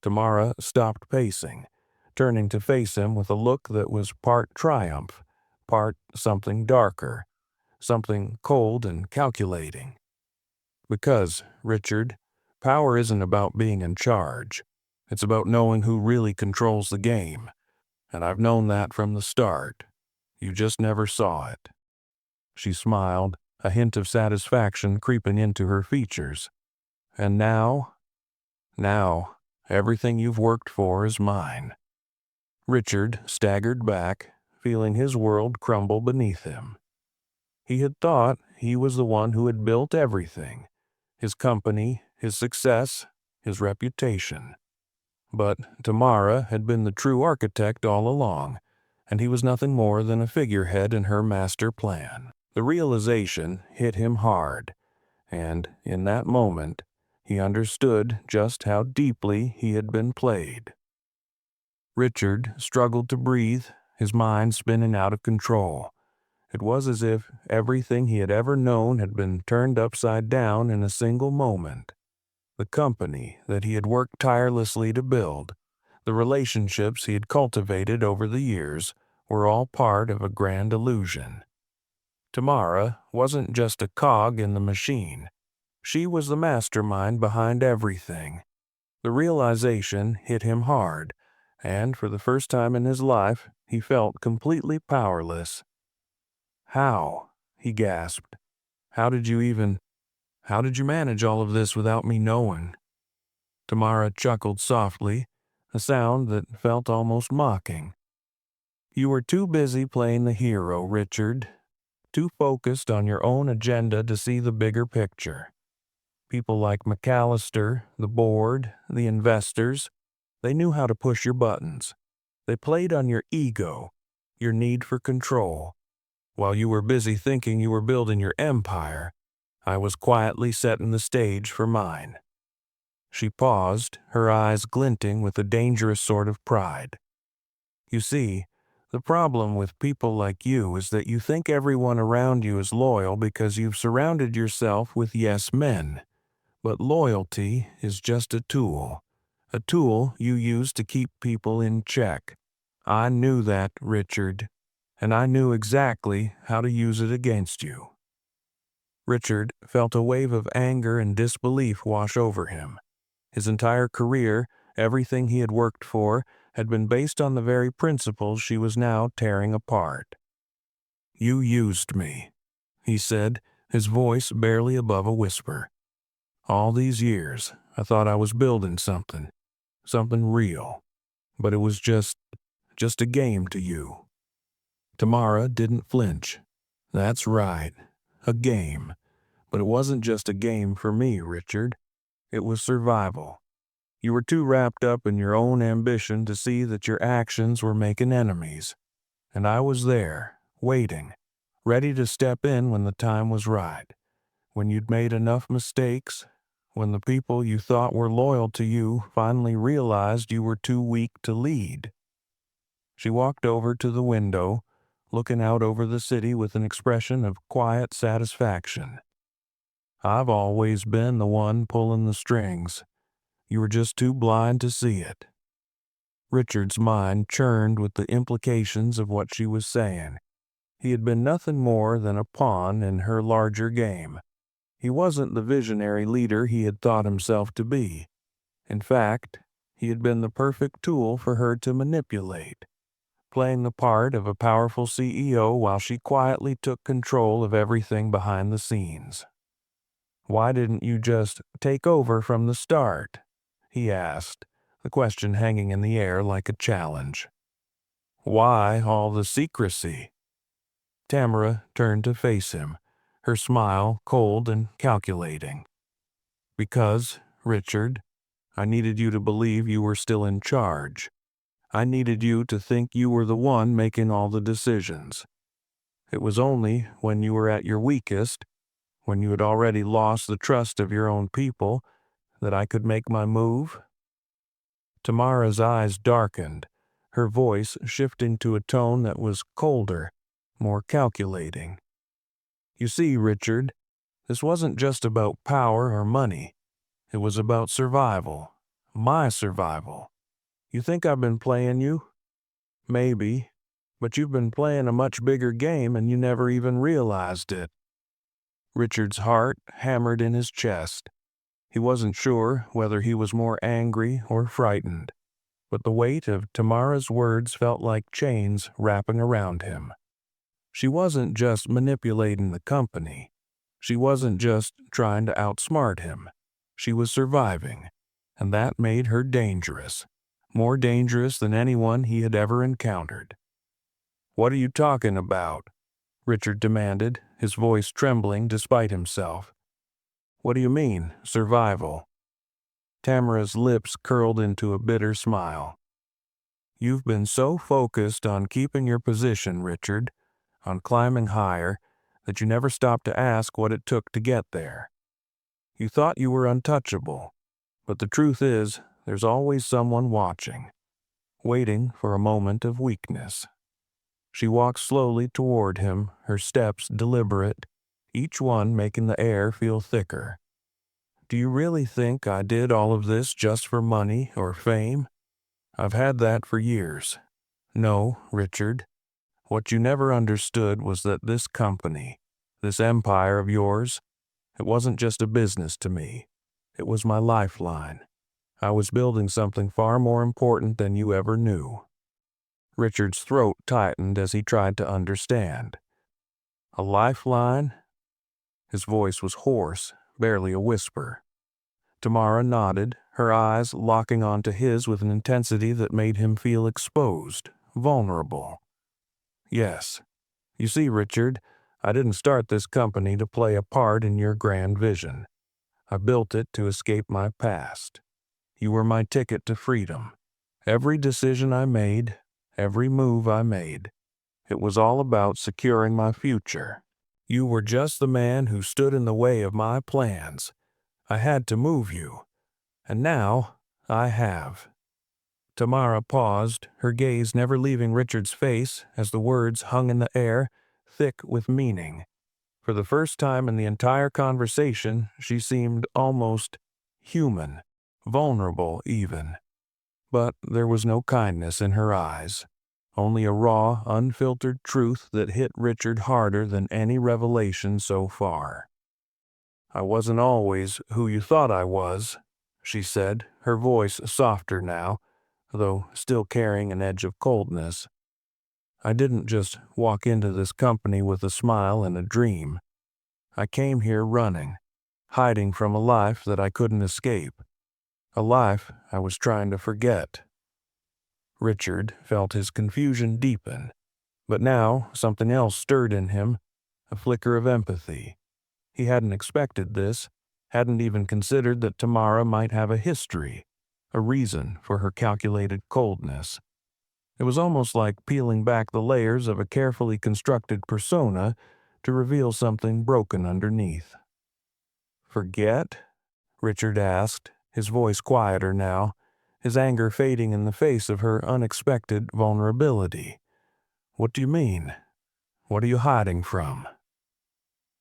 Tamara stopped pacing, turning to face him with a look that was part triumph, part something darker, something cold and calculating. "Because, Richard, power isn't about being in charge. It's about knowing who really controls the game. And I've known that from the start. You just never saw it." She smiled, a hint of satisfaction creeping into her features. "And now? Now, everything you've worked for is mine." Richard staggered back, feeling his world crumble beneath him. He had thought he was the one who had built everything, his company, his success, his reputation. But Tamara had been the true architect all along, and he was nothing more than a figurehead in her master plan. The realization hit him hard, and in that moment, he understood just how deeply he had been played. Richard struggled to breathe, his mind spinning out of control. It was as if everything he had ever known had been turned upside down in a single moment. The company that he had worked tirelessly to build, the relationships he had cultivated over the years, were all part of a grand illusion. Tamara wasn't just a cog in the machine. She was the mastermind behind everything. The realization hit him hard, and for the first time in his life, he felt completely powerless. "How?" he gasped. How did you manage all of this without me knowing?" Tamara chuckled softly, a sound that felt almost mocking. You were too busy playing the hero, Richard. Too focused on your own agenda to see the bigger picture. People like McAllister, the board, the investors, they knew how to push your buttons. They played on your ego, your need for control. While you were busy thinking you were building your empire, I was quietly setting the stage for mine. She paused, her eyes glinting with a dangerous sort of pride. You see, the problem with people like you is that you think everyone around you is loyal because you've surrounded yourself with yes men. But loyalty is just a tool you use to keep people in check. I knew that, Richard, and I knew exactly how to use it against you. Richard felt a wave of anger and disbelief wash over him. His entire career, everything he had worked for, had been based on the very principles she was now tearing apart. "You used me," he said, his voice barely above a whisper. "All these years, I thought I was building something real, but it was just a game to you." Tamara didn't flinch. "That's right, a game. But it wasn't just a game for me, Richard. It was survival. You were too wrapped up in your own ambition to see that your actions were making enemies. And I was there, waiting, ready to step in when the time was right. When you'd made enough mistakes, when the people you thought were loyal to you finally realized you were too weak to lead." She walked over to the window, looking out over the city with an expression of quiet satisfaction. "I've always been the one pulling the strings. You were just too blind to see it." Richard's mind churned with the implications of what she was saying. He had been nothing more than a pawn in her larger game. He wasn't the visionary leader he had thought himself to be. In fact, he had been the perfect tool for her to manipulate, playing the part of a powerful CEO while she quietly took control of everything behind the scenes. "Why didn't you just take over from the start?" he asked, the question hanging in the air like a challenge. "Why all the secrecy?" Tamara turned to face him, her smile cold and calculating. "Because, Richard, I needed you to believe you were still in charge. I needed you to think you were the one making all the decisions. It was only when you were at your weakest, when you had already lost the trust of your own people, that I could make my move." Tamara's eyes darkened, her voice shifting to a tone that was colder, more calculating. "You see, Richard, this wasn't just about power or money. It was about survival. My survival. You think I've been playing you? Maybe. But you've been playing a much bigger game and you never even realized it." Richard's heart hammered in his chest. He wasn't sure whether he was more angry or frightened, but the weight of Tamara's words felt like chains wrapping around him. She wasn't just manipulating the company. She wasn't just trying to outsmart him. She was surviving, and that made her dangerous, more dangerous than anyone he had ever encountered. "What are you talking about?" Richard demanded, his voice trembling despite himself. "What do you mean, survival?" Tamara's lips curled into a bitter smile. "You've been so focused on keeping your position, Richard, on climbing higher, that you never stopped to ask what it took to get there. You thought you were untouchable, but the truth is, there's always someone watching, waiting for a moment of weakness." She walked slowly toward him, her steps deliberate, each one making the air feel thicker. "Do you really think I did all of this just for money or fame? I've had that for years. No, Richard, what you never understood was that this company, this empire of yours, it wasn't just a business to me. It was my lifeline. I was building something far more important than you ever knew." Richard's throat tightened as he tried to understand. "A lifeline?" His voice was hoarse, barely a whisper. Tamara nodded, her eyes locking onto his with an intensity that made him feel exposed, vulnerable. Yes. You see, Richard, I didn't start this company to play a part in your grand vision. I built it to escape my past. You were my ticket to freedom. Every decision I made, every move I made, it was all about securing my future. You were just the man who stood in the way of my plans. I had to move you, and now I have. Tamara paused, her gaze never leaving Richard's face as the words hung in the air, thick with meaning. For the first time in the entire conversation, she seemed almost human, vulnerable even. But there was no kindness in her eyes, only a raw, unfiltered truth that hit Richard harder than any revelation so far. "I wasn't always who you thought I was," she said, her voice softer now, though still carrying an edge of coldness. "I didn't just walk into this company with a smile and a dream. I came here running, hiding from a life that I couldn't escape, a life I was trying to forget." Richard felt his confusion deepen, but now something else stirred in him, a flicker of empathy. He hadn't expected this, hadn't even considered that Tamara might have a history, a reason for her calculated coldness. It was almost like peeling back the layers of a carefully constructed persona to reveal something broken underneath. "Forget?" Richard asked, his voice quieter now, his anger fading in the face of her unexpected vulnerability. "What do you mean? What are you hiding from?"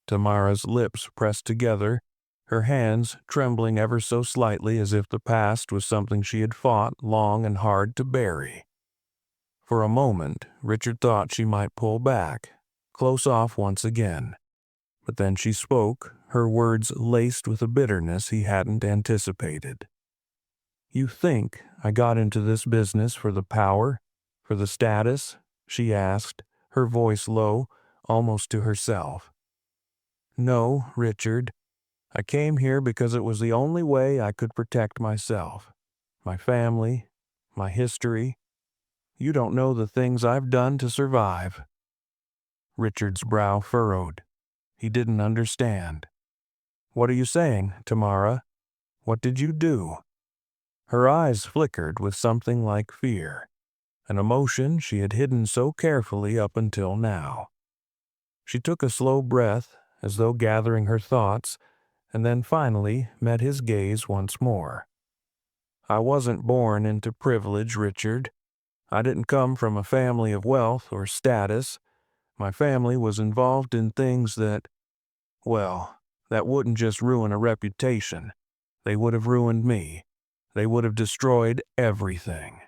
Tamara's lips pressed together, her hands trembling ever so slightly as if the past was something she had fought long and hard to bury. For a moment, Richard thought she might pull back, close off once again. But then she spoke, her words laced with a bitterness he hadn't anticipated. "You think I got into this business for the power, for the status?" she asked, her voice low, almost to herself. "No, Richard. I came here because it was the only way I could protect myself, my family, my history. You don't know the things I've done to survive." Richard's brow furrowed. He didn't understand. "What are you saying, Tamara? What did you do?" Her eyes flickered with something like fear, an emotion she had hidden so carefully up until now. She took a slow breath, as though gathering her thoughts, and then finally met his gaze once more. "I wasn't born into privilege, Richard. I didn't come from a family of wealth or status. My family was involved in things that, well, that wouldn't just ruin a reputation. They would have ruined me. They would have destroyed everything."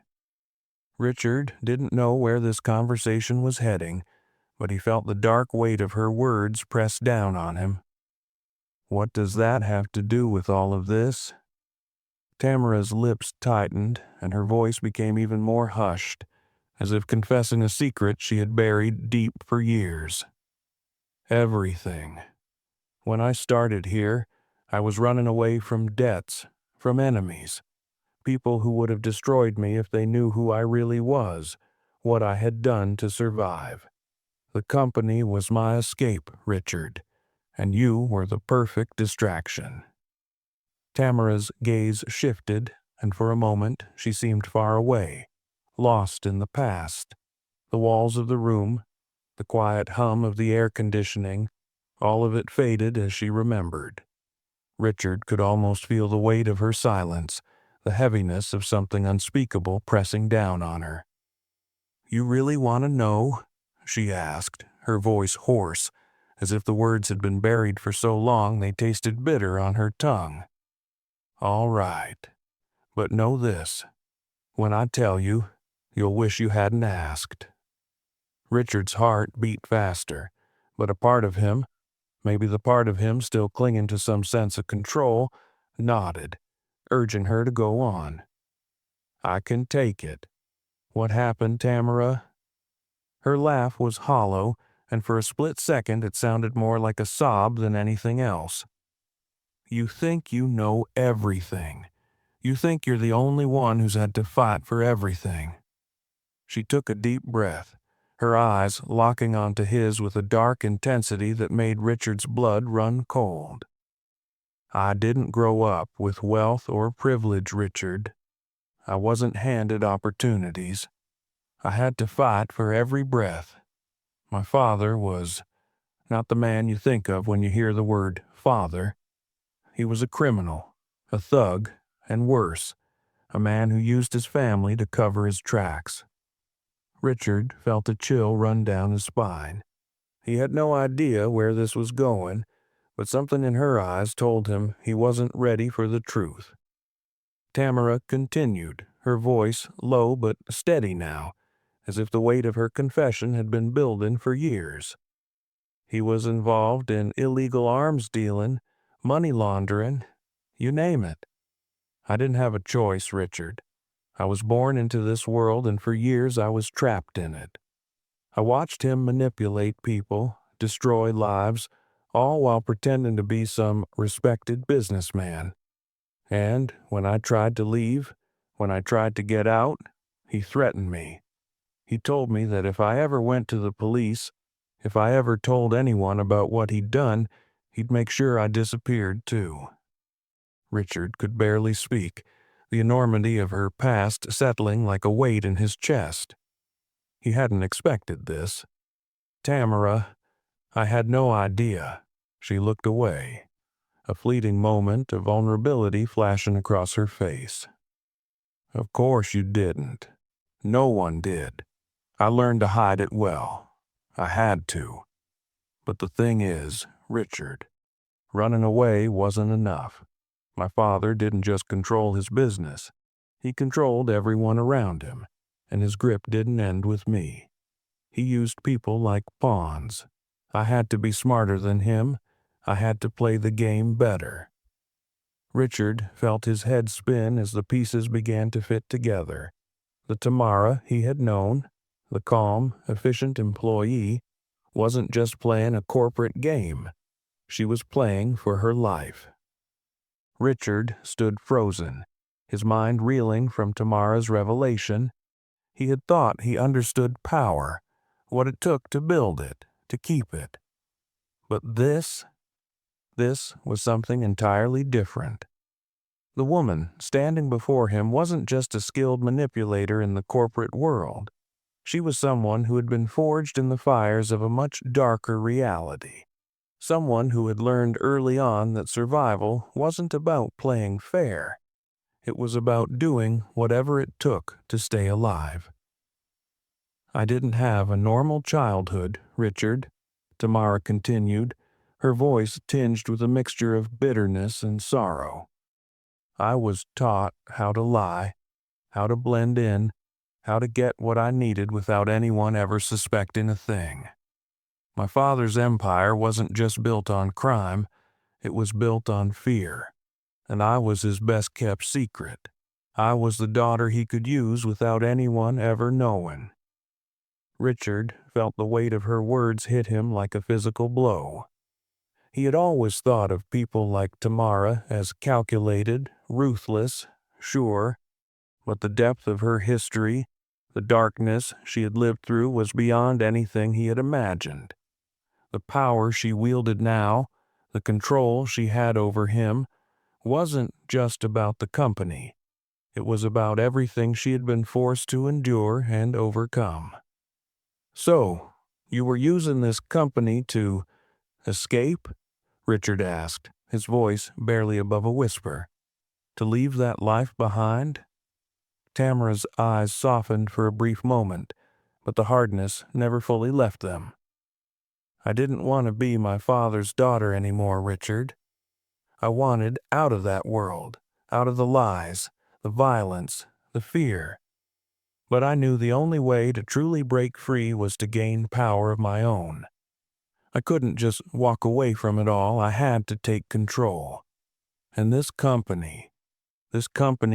Richard didn't know where this conversation was heading, but he felt the dark weight of her words press down on him. "What does that have to do with all of this?" Tamara's lips tightened, and her voice became even more hushed, as if confessing a secret she had buried deep for years. "Everything. When I started here, I was running away from debts, from enemies, people who would have destroyed me if they knew who I really was, what I had done to survive. The company was my escape, Richard, and you were the perfect distraction." Tamara's gaze shifted, and for a moment she seemed far away, lost in the past. The walls of the room, the quiet hum of the air conditioning, all of it faded as she remembered. Richard could almost feel the weight of her silence, the heaviness of something unspeakable pressing down on her. "You really want to know?" she asked, her voice hoarse, as if the words had been buried for so long they tasted bitter on her tongue. "All right. But know this. When I tell you, you'll wish you hadn't asked." Richard's heart beat faster, but a part of him, maybe the part of him still clinging to some sense of control, nodded, urging her to go on. "I can take it. What happened, Tamara?" Her laugh was hollow, and for a split second it sounded more like a sob than anything else. "You think you know everything. You think you're the only one who's had to fight for everything." She took a deep breath, her eyes locking onto his with a dark intensity that made Richard's blood run cold. I didn't grow up with wealth or privilege, Richard. I wasn't handed opportunities. I had to fight for every breath. My father was not the man you think of when you hear the word father. He was a criminal, a thug, and worse, a man who used his family to cover his tracks. Richard felt a chill run down his spine. He had no idea where this was going, but something in her eyes told him he wasn't ready for the truth. Tamara continued, her voice low but steady now, as if the weight of her confession had been building for years. He was involved in illegal arms dealing, money laundering, you name it. I didn't have a choice, Richard. I was born into this world, and for years I was trapped in it. I watched him manipulate people, destroy lives, all while pretending to be some respected businessman. And when I tried to leave, when I tried to get out, he threatened me. He told me that if I ever went to the police, if I ever told anyone about what he'd done, he'd make sure I disappeared too. Richard could barely speak, the enormity of her past settling like a weight in his chest. He hadn't expected this. Tamara, I had no idea. She looked away, a fleeting moment of vulnerability flashing across her face. Of course you didn't. No one did. I learned to hide it well. I had to. But the thing is, Richard, running away wasn't enough. My father didn't just control his business. He controlled everyone around him, and his grip didn't end with me. He used people like pawns. I had to be smarter than him. I had to play the game better. Richard felt his head spin as the pieces began to fit together. The Tamara he had known, the calm, efficient employee, wasn't just playing a corporate game. She was playing for her life. Richard stood frozen, his mind reeling from Tamara's revelation. He had thought he understood power, what it took to build it, to keep it. But this was something entirely different. The woman standing before him wasn't just a skilled manipulator in the corporate world. She was someone who had been forged in the fires of a much darker reality. Someone who had learned early on that survival wasn't about playing fair. It was about doing whatever it took to stay alive. I didn't have a normal childhood, Richard, Tamara continued, her voice tinged with a mixture of bitterness and sorrow. I was taught how to lie, how to blend in, how to get what I needed without anyone ever suspecting a thing. My father's empire wasn't just built on crime, it was built on fear, and I was his best-kept secret. I was the daughter he could use without anyone ever knowing. Richard felt the weight of her words hit him like a physical blow. He had always thought of people like Tamara as calculated, ruthless, sure, but the depth of her history, the darkness she had lived through was beyond anything he had imagined. The power she wielded now, the control she had over him, wasn't just about the company. It was about everything she had been forced to endure and overcome. So, you were using this company to escape? Richard asked, his voice barely above a whisper. To leave that life behind? Tamara's eyes softened for a brief moment, but the hardness never fully left them. I didn't want to be my father's daughter anymore, Richard. I wanted out of that world, out of the lies, the violence, the fear. But I knew the only way to truly break free was to gain power of my own. I couldn't just walk away from it all. I had to take control. And this company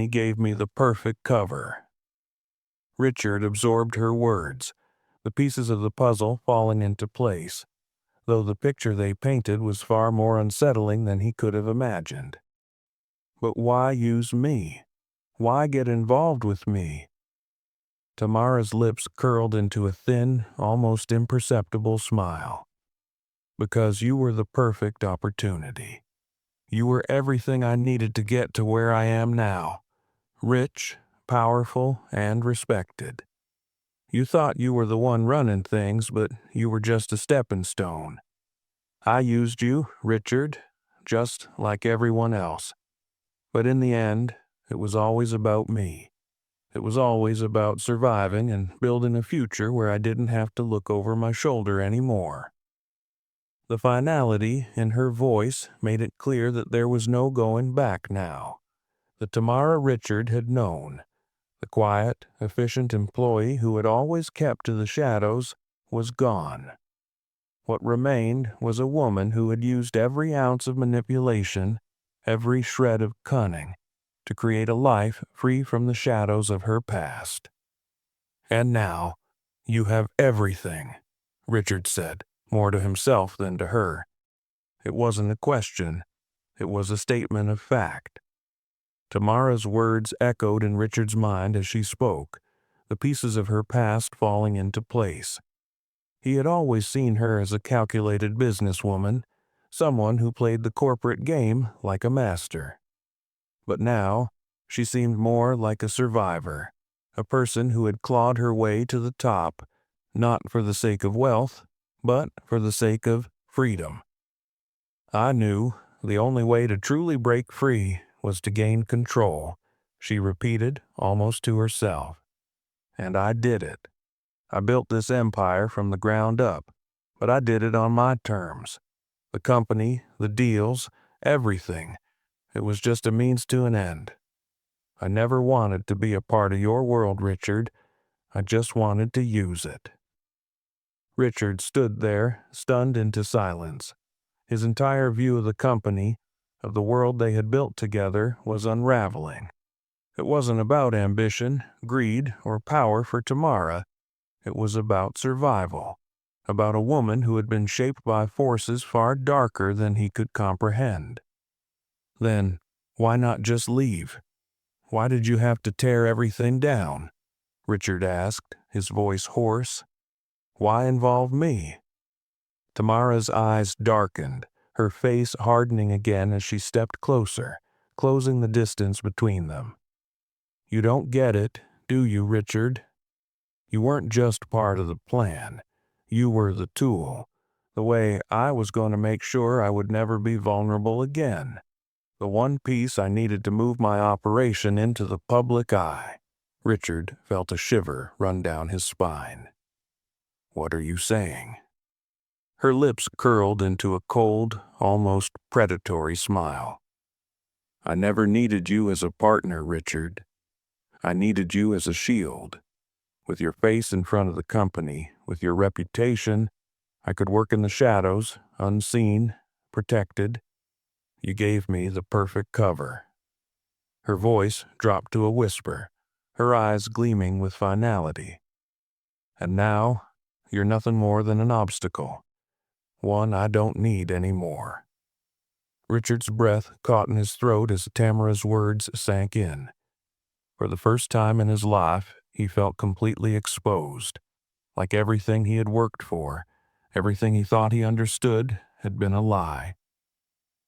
gave me the perfect cover. Richard absorbed her words, the pieces of the puzzle falling into place, though the picture they painted was far more unsettling than he could have imagined. But why use me? Why get involved with me? Tamara's lips curled into a thin, almost imperceptible smile. Because you were the perfect opportunity. You were everything I needed to get to where I am now. Rich, powerful, and respected. You thought you were the one running things, but you were just a stepping stone. I used you, Richard, just like everyone else. But in the end, it was always about me. It was always about surviving and building a future where I didn't have to look over my shoulder anymore. The finality in her voice made it clear that there was no going back now. The Tamara Richard had known. The quiet, efficient employee who had always kept to the shadows was gone. What remained was a woman who had used every ounce of manipulation, every shred of cunning, to create a life free from the shadows of her past. And now, you have everything, Richard said, more to himself than to her. It wasn't a question, it was a statement of fact. Tamara's words echoed in Richard's mind as she spoke, the pieces of her past falling into place. He had always seen her as a calculated businesswoman, someone who played the corporate game like a master. But now, she seemed more like a survivor, a person who had clawed her way to the top, not for the sake of wealth, but for the sake of freedom. I knew the only way to truly break free was to gain control, she repeated almost to herself. And I did it. I built this empire from the ground up, but I did it on my terms. The company, the deals, everything. It was just a means to an end. I never wanted to be a part of your world, Richard. I just wanted to use it. Richard stood there, stunned into silence. His entire view of the company, of the world they had built together, was unraveling. It wasn't about ambition, greed, or power for Tamara. It was about survival, about a woman who had been shaped by forces far darker than he could comprehend. Then, why not just leave? Why did you have to tear everything down? Richard asked, his voice hoarse. Why involve me? Tamara's eyes darkened, her face hardening again as she stepped closer, closing the distance between them. You don't get it, do you, Richard? You weren't just part of the plan. You were the tool. The way I was going to make sure I would never be vulnerable again. The one piece I needed to move my operation into the public eye. Richard felt a shiver run down his spine. What are you saying? Her lips curled into a cold, almost predatory smile. I never needed you as a partner, Richard. I needed you as a shield. With your face in front of the company, with your reputation, I could work in the shadows, unseen, protected. You gave me the perfect cover. Her voice dropped to a whisper, her eyes gleaming with finality. And now, you're nothing more than an obstacle, one I don't need anymore. Richard's breath caught in his throat as Tamara's words sank in. For the first time in his life, he felt completely exposed, like everything he had worked for, everything he thought he understood, had been a lie.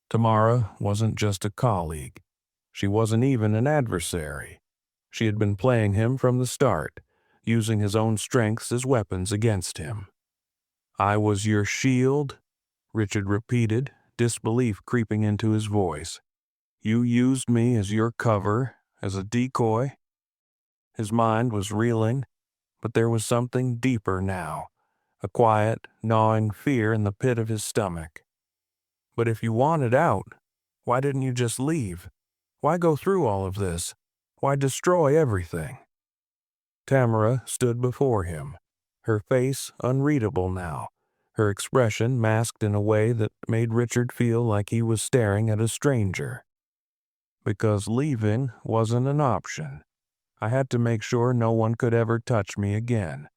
Tamara wasn't just a colleague. She wasn't even an adversary. She had been playing him from the start, using his own strengths as weapons against him. I was your shield, Richard repeated, disbelief creeping into his voice. You used me as your cover, as a decoy? His mind was reeling, but there was something deeper now, a quiet, gnawing fear in the pit of his stomach. But if you wanted out, why didn't you just leave? Why go through all of this? Why destroy everything? Tamara stood before him, her face unreadable now, her expression masked in a way that made Richard feel like he was staring at a stranger. Because leaving wasn't an option. I had to make sure no one could ever touch me again.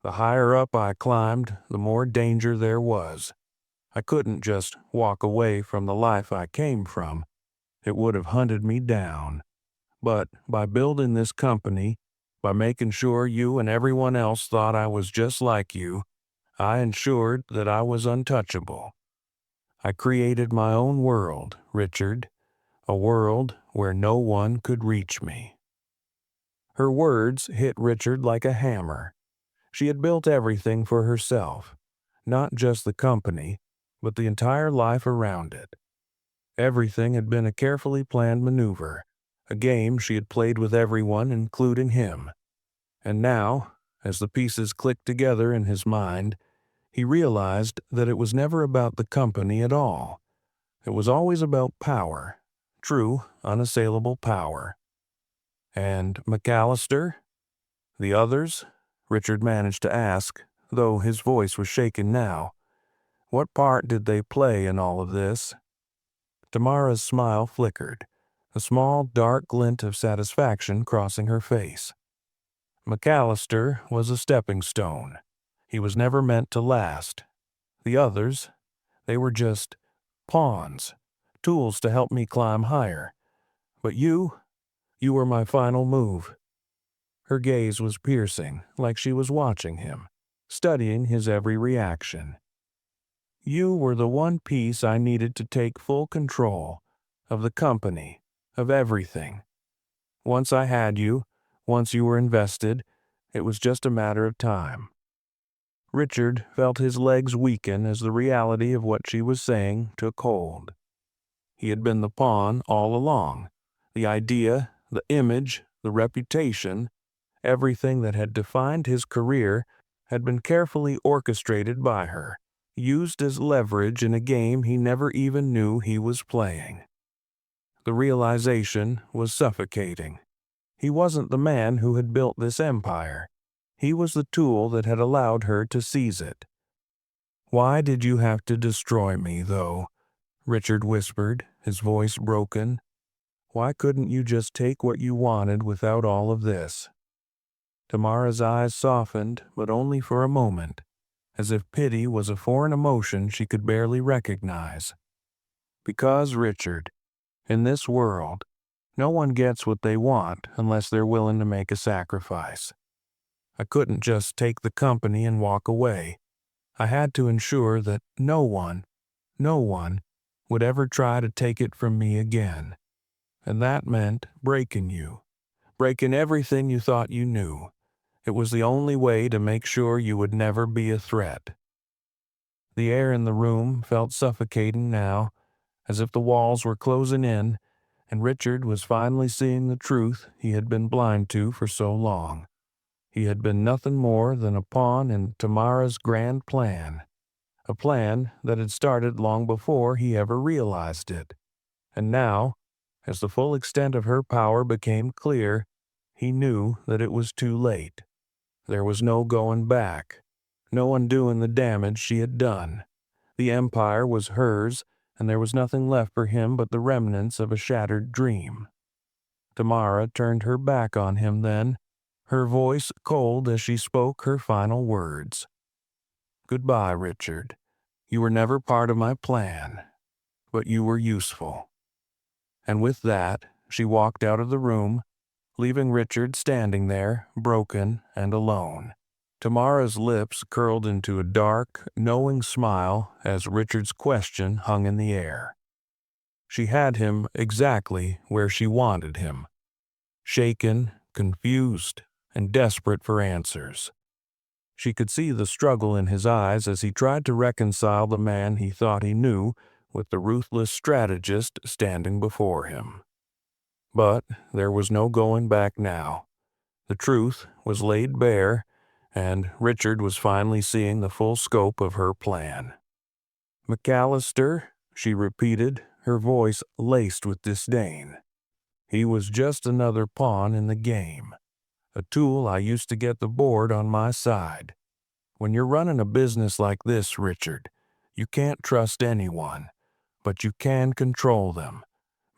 The higher up I climbed, the more danger there was. I couldn't just walk away from the life I came from. It would have hunted me down. But by building this company, By making sure you and everyone else thought I was just like you, I ensured that I was untouchable. I created my own world, Richard, a world where no one could reach me." Her words hit Richard like a hammer. She had built everything for herself, not just the company, but the entire life around it. Everything had been a carefully planned maneuver, a game she had played with everyone, including him. And now, as the pieces clicked together in his mind, he realized that it was never about the company at all. It was always about power, true, unassailable power. And McAllister? The others? Richard managed to ask, though his voice was shaken now. What part did they play in all of this? Tamara's smile flickered, a small, dark glint of satisfaction crossing her face. McAllister was a stepping stone. He was never meant to last. The others, they were just pawns, tools to help me climb higher. But you were my final move. Her gaze was piercing, like she was watching him, studying his every reaction. You were the one piece I needed to take full control of the company, of everything. Once I had you, once you were invested, it was just a matter of time. Richard felt his legs weaken as the reality of what she was saying took hold. He had been the pawn all along. The idea, the image, the reputation, everything that had defined his career had been carefully orchestrated by her, used as leverage in a game he never even knew he was playing. The realization was suffocating. He wasn't the man who had built this empire. He was the tool that had allowed her to seize it. "Why did you have to destroy me, though?" Richard whispered, his voice broken. "Why couldn't you just take what you wanted without all of this?" Tamara's eyes softened, but only for a moment, as if pity was a foreign emotion she could barely recognize. "Because, Richard, in this world, no one gets what they want unless they're willing to make a sacrifice. I couldn't just take the company and walk away. I had to ensure that no one would ever try to take it from me again. And that meant breaking you, breaking everything you thought you knew. It was the only way to make sure you would never be a threat." The air in the room felt suffocating now, as if the walls were closing in, and Richard was finally seeing the truth he had been blind to for so long. He had been nothing more than a pawn in Tamara's grand plan, a plan that had started long before he ever realized it. And now, as the full extent of her power became clear, he knew that it was too late. There was no going back, no undoing the damage she had done. The empire was hers, and there was nothing left for him but the remnants of a shattered dream. Tamara turned her back on him then, her voice cold as she spoke her final words. "Goodbye, Richard. You were never part of my plan, but you were useful." And with that, she walked out of the room, leaving Richard standing there, broken and alone. Tamara's lips curled into a dark, knowing smile as Richard's question hung in the air. She had him exactly where she wanted him, shaken, confused, and desperate for answers. She could see the struggle in his eyes as he tried to reconcile the man he thought he knew with the ruthless strategist standing before him. But there was no going back now. The truth was laid bare, and Richard was finally seeing the full scope of her plan. "McAllister," she repeated, her voice laced with disdain. "He was just another pawn in the game, a tool I used to get the board on my side. When you're running a business like this, Richard, you can't trust anyone, but you can control them.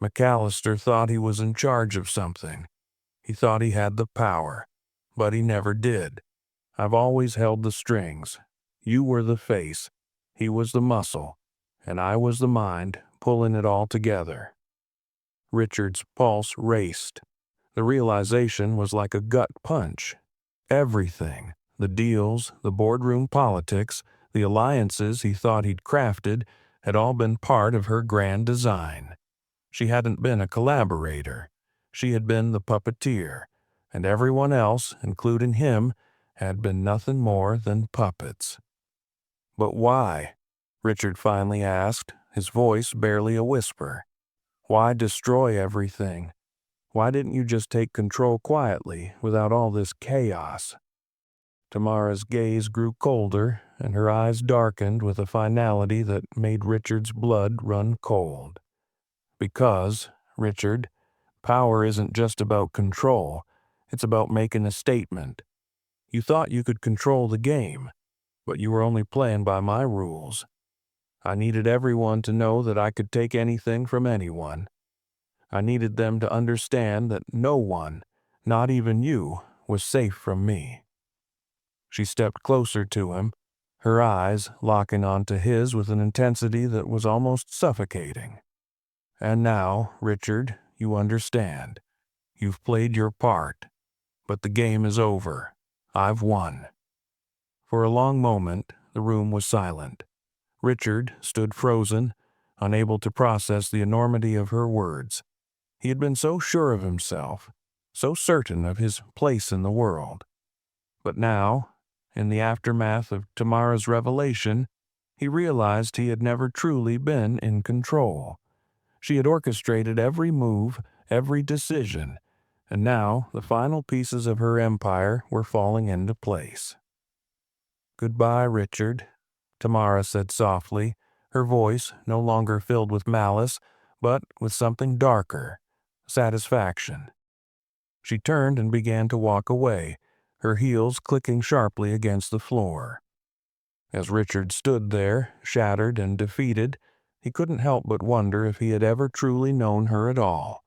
McAllister thought he was in charge of something. He thought he had the power, but he never did. I've always held the strings. You were the face, he was the muscle, and I was the mind pulling it all together." Richard's pulse raced. The realization was like a gut punch. Everything, the deals, the boardroom politics, the alliances he thought he'd crafted, had all been part of her grand design. She hadn't been a collaborator. She had been the puppeteer, and everyone else, including him, had been nothing more than puppets. "But why?" Richard finally asked, his voice barely a whisper. "Why destroy everything? Why didn't you just take control quietly, without all this chaos?" Tamara's gaze grew colder, and her eyes darkened with a finality that made Richard's blood run cold. "Because, Richard, power isn't just about control. It's about making a statement. You thought you could control the game, but you were only playing by my rules. I needed everyone to know that I could take anything from anyone. I needed them to understand that no one, not even you, was safe from me." She stepped closer to him, her eyes locking onto his with an intensity that was almost suffocating. "And now, Richard, you understand. You've played your part, but the game is over. I've won." For a long moment, the room was silent. Richard stood frozen, unable to process the enormity of her words. He had been so sure of himself, so certain of his place in the world. But now, in the aftermath of Tamara's revelation, he realized he had never truly been in control. She had orchestrated every move, every decision, and now the final pieces of her empire were falling into place. "Goodbye, Richard," Tamara said softly, her voice no longer filled with malice, but with something darker, satisfaction. She turned and began to walk away, her heels clicking sharply against the floor. As Richard stood there, shattered and defeated, he couldn't help but wonder if he had ever truly known her at all.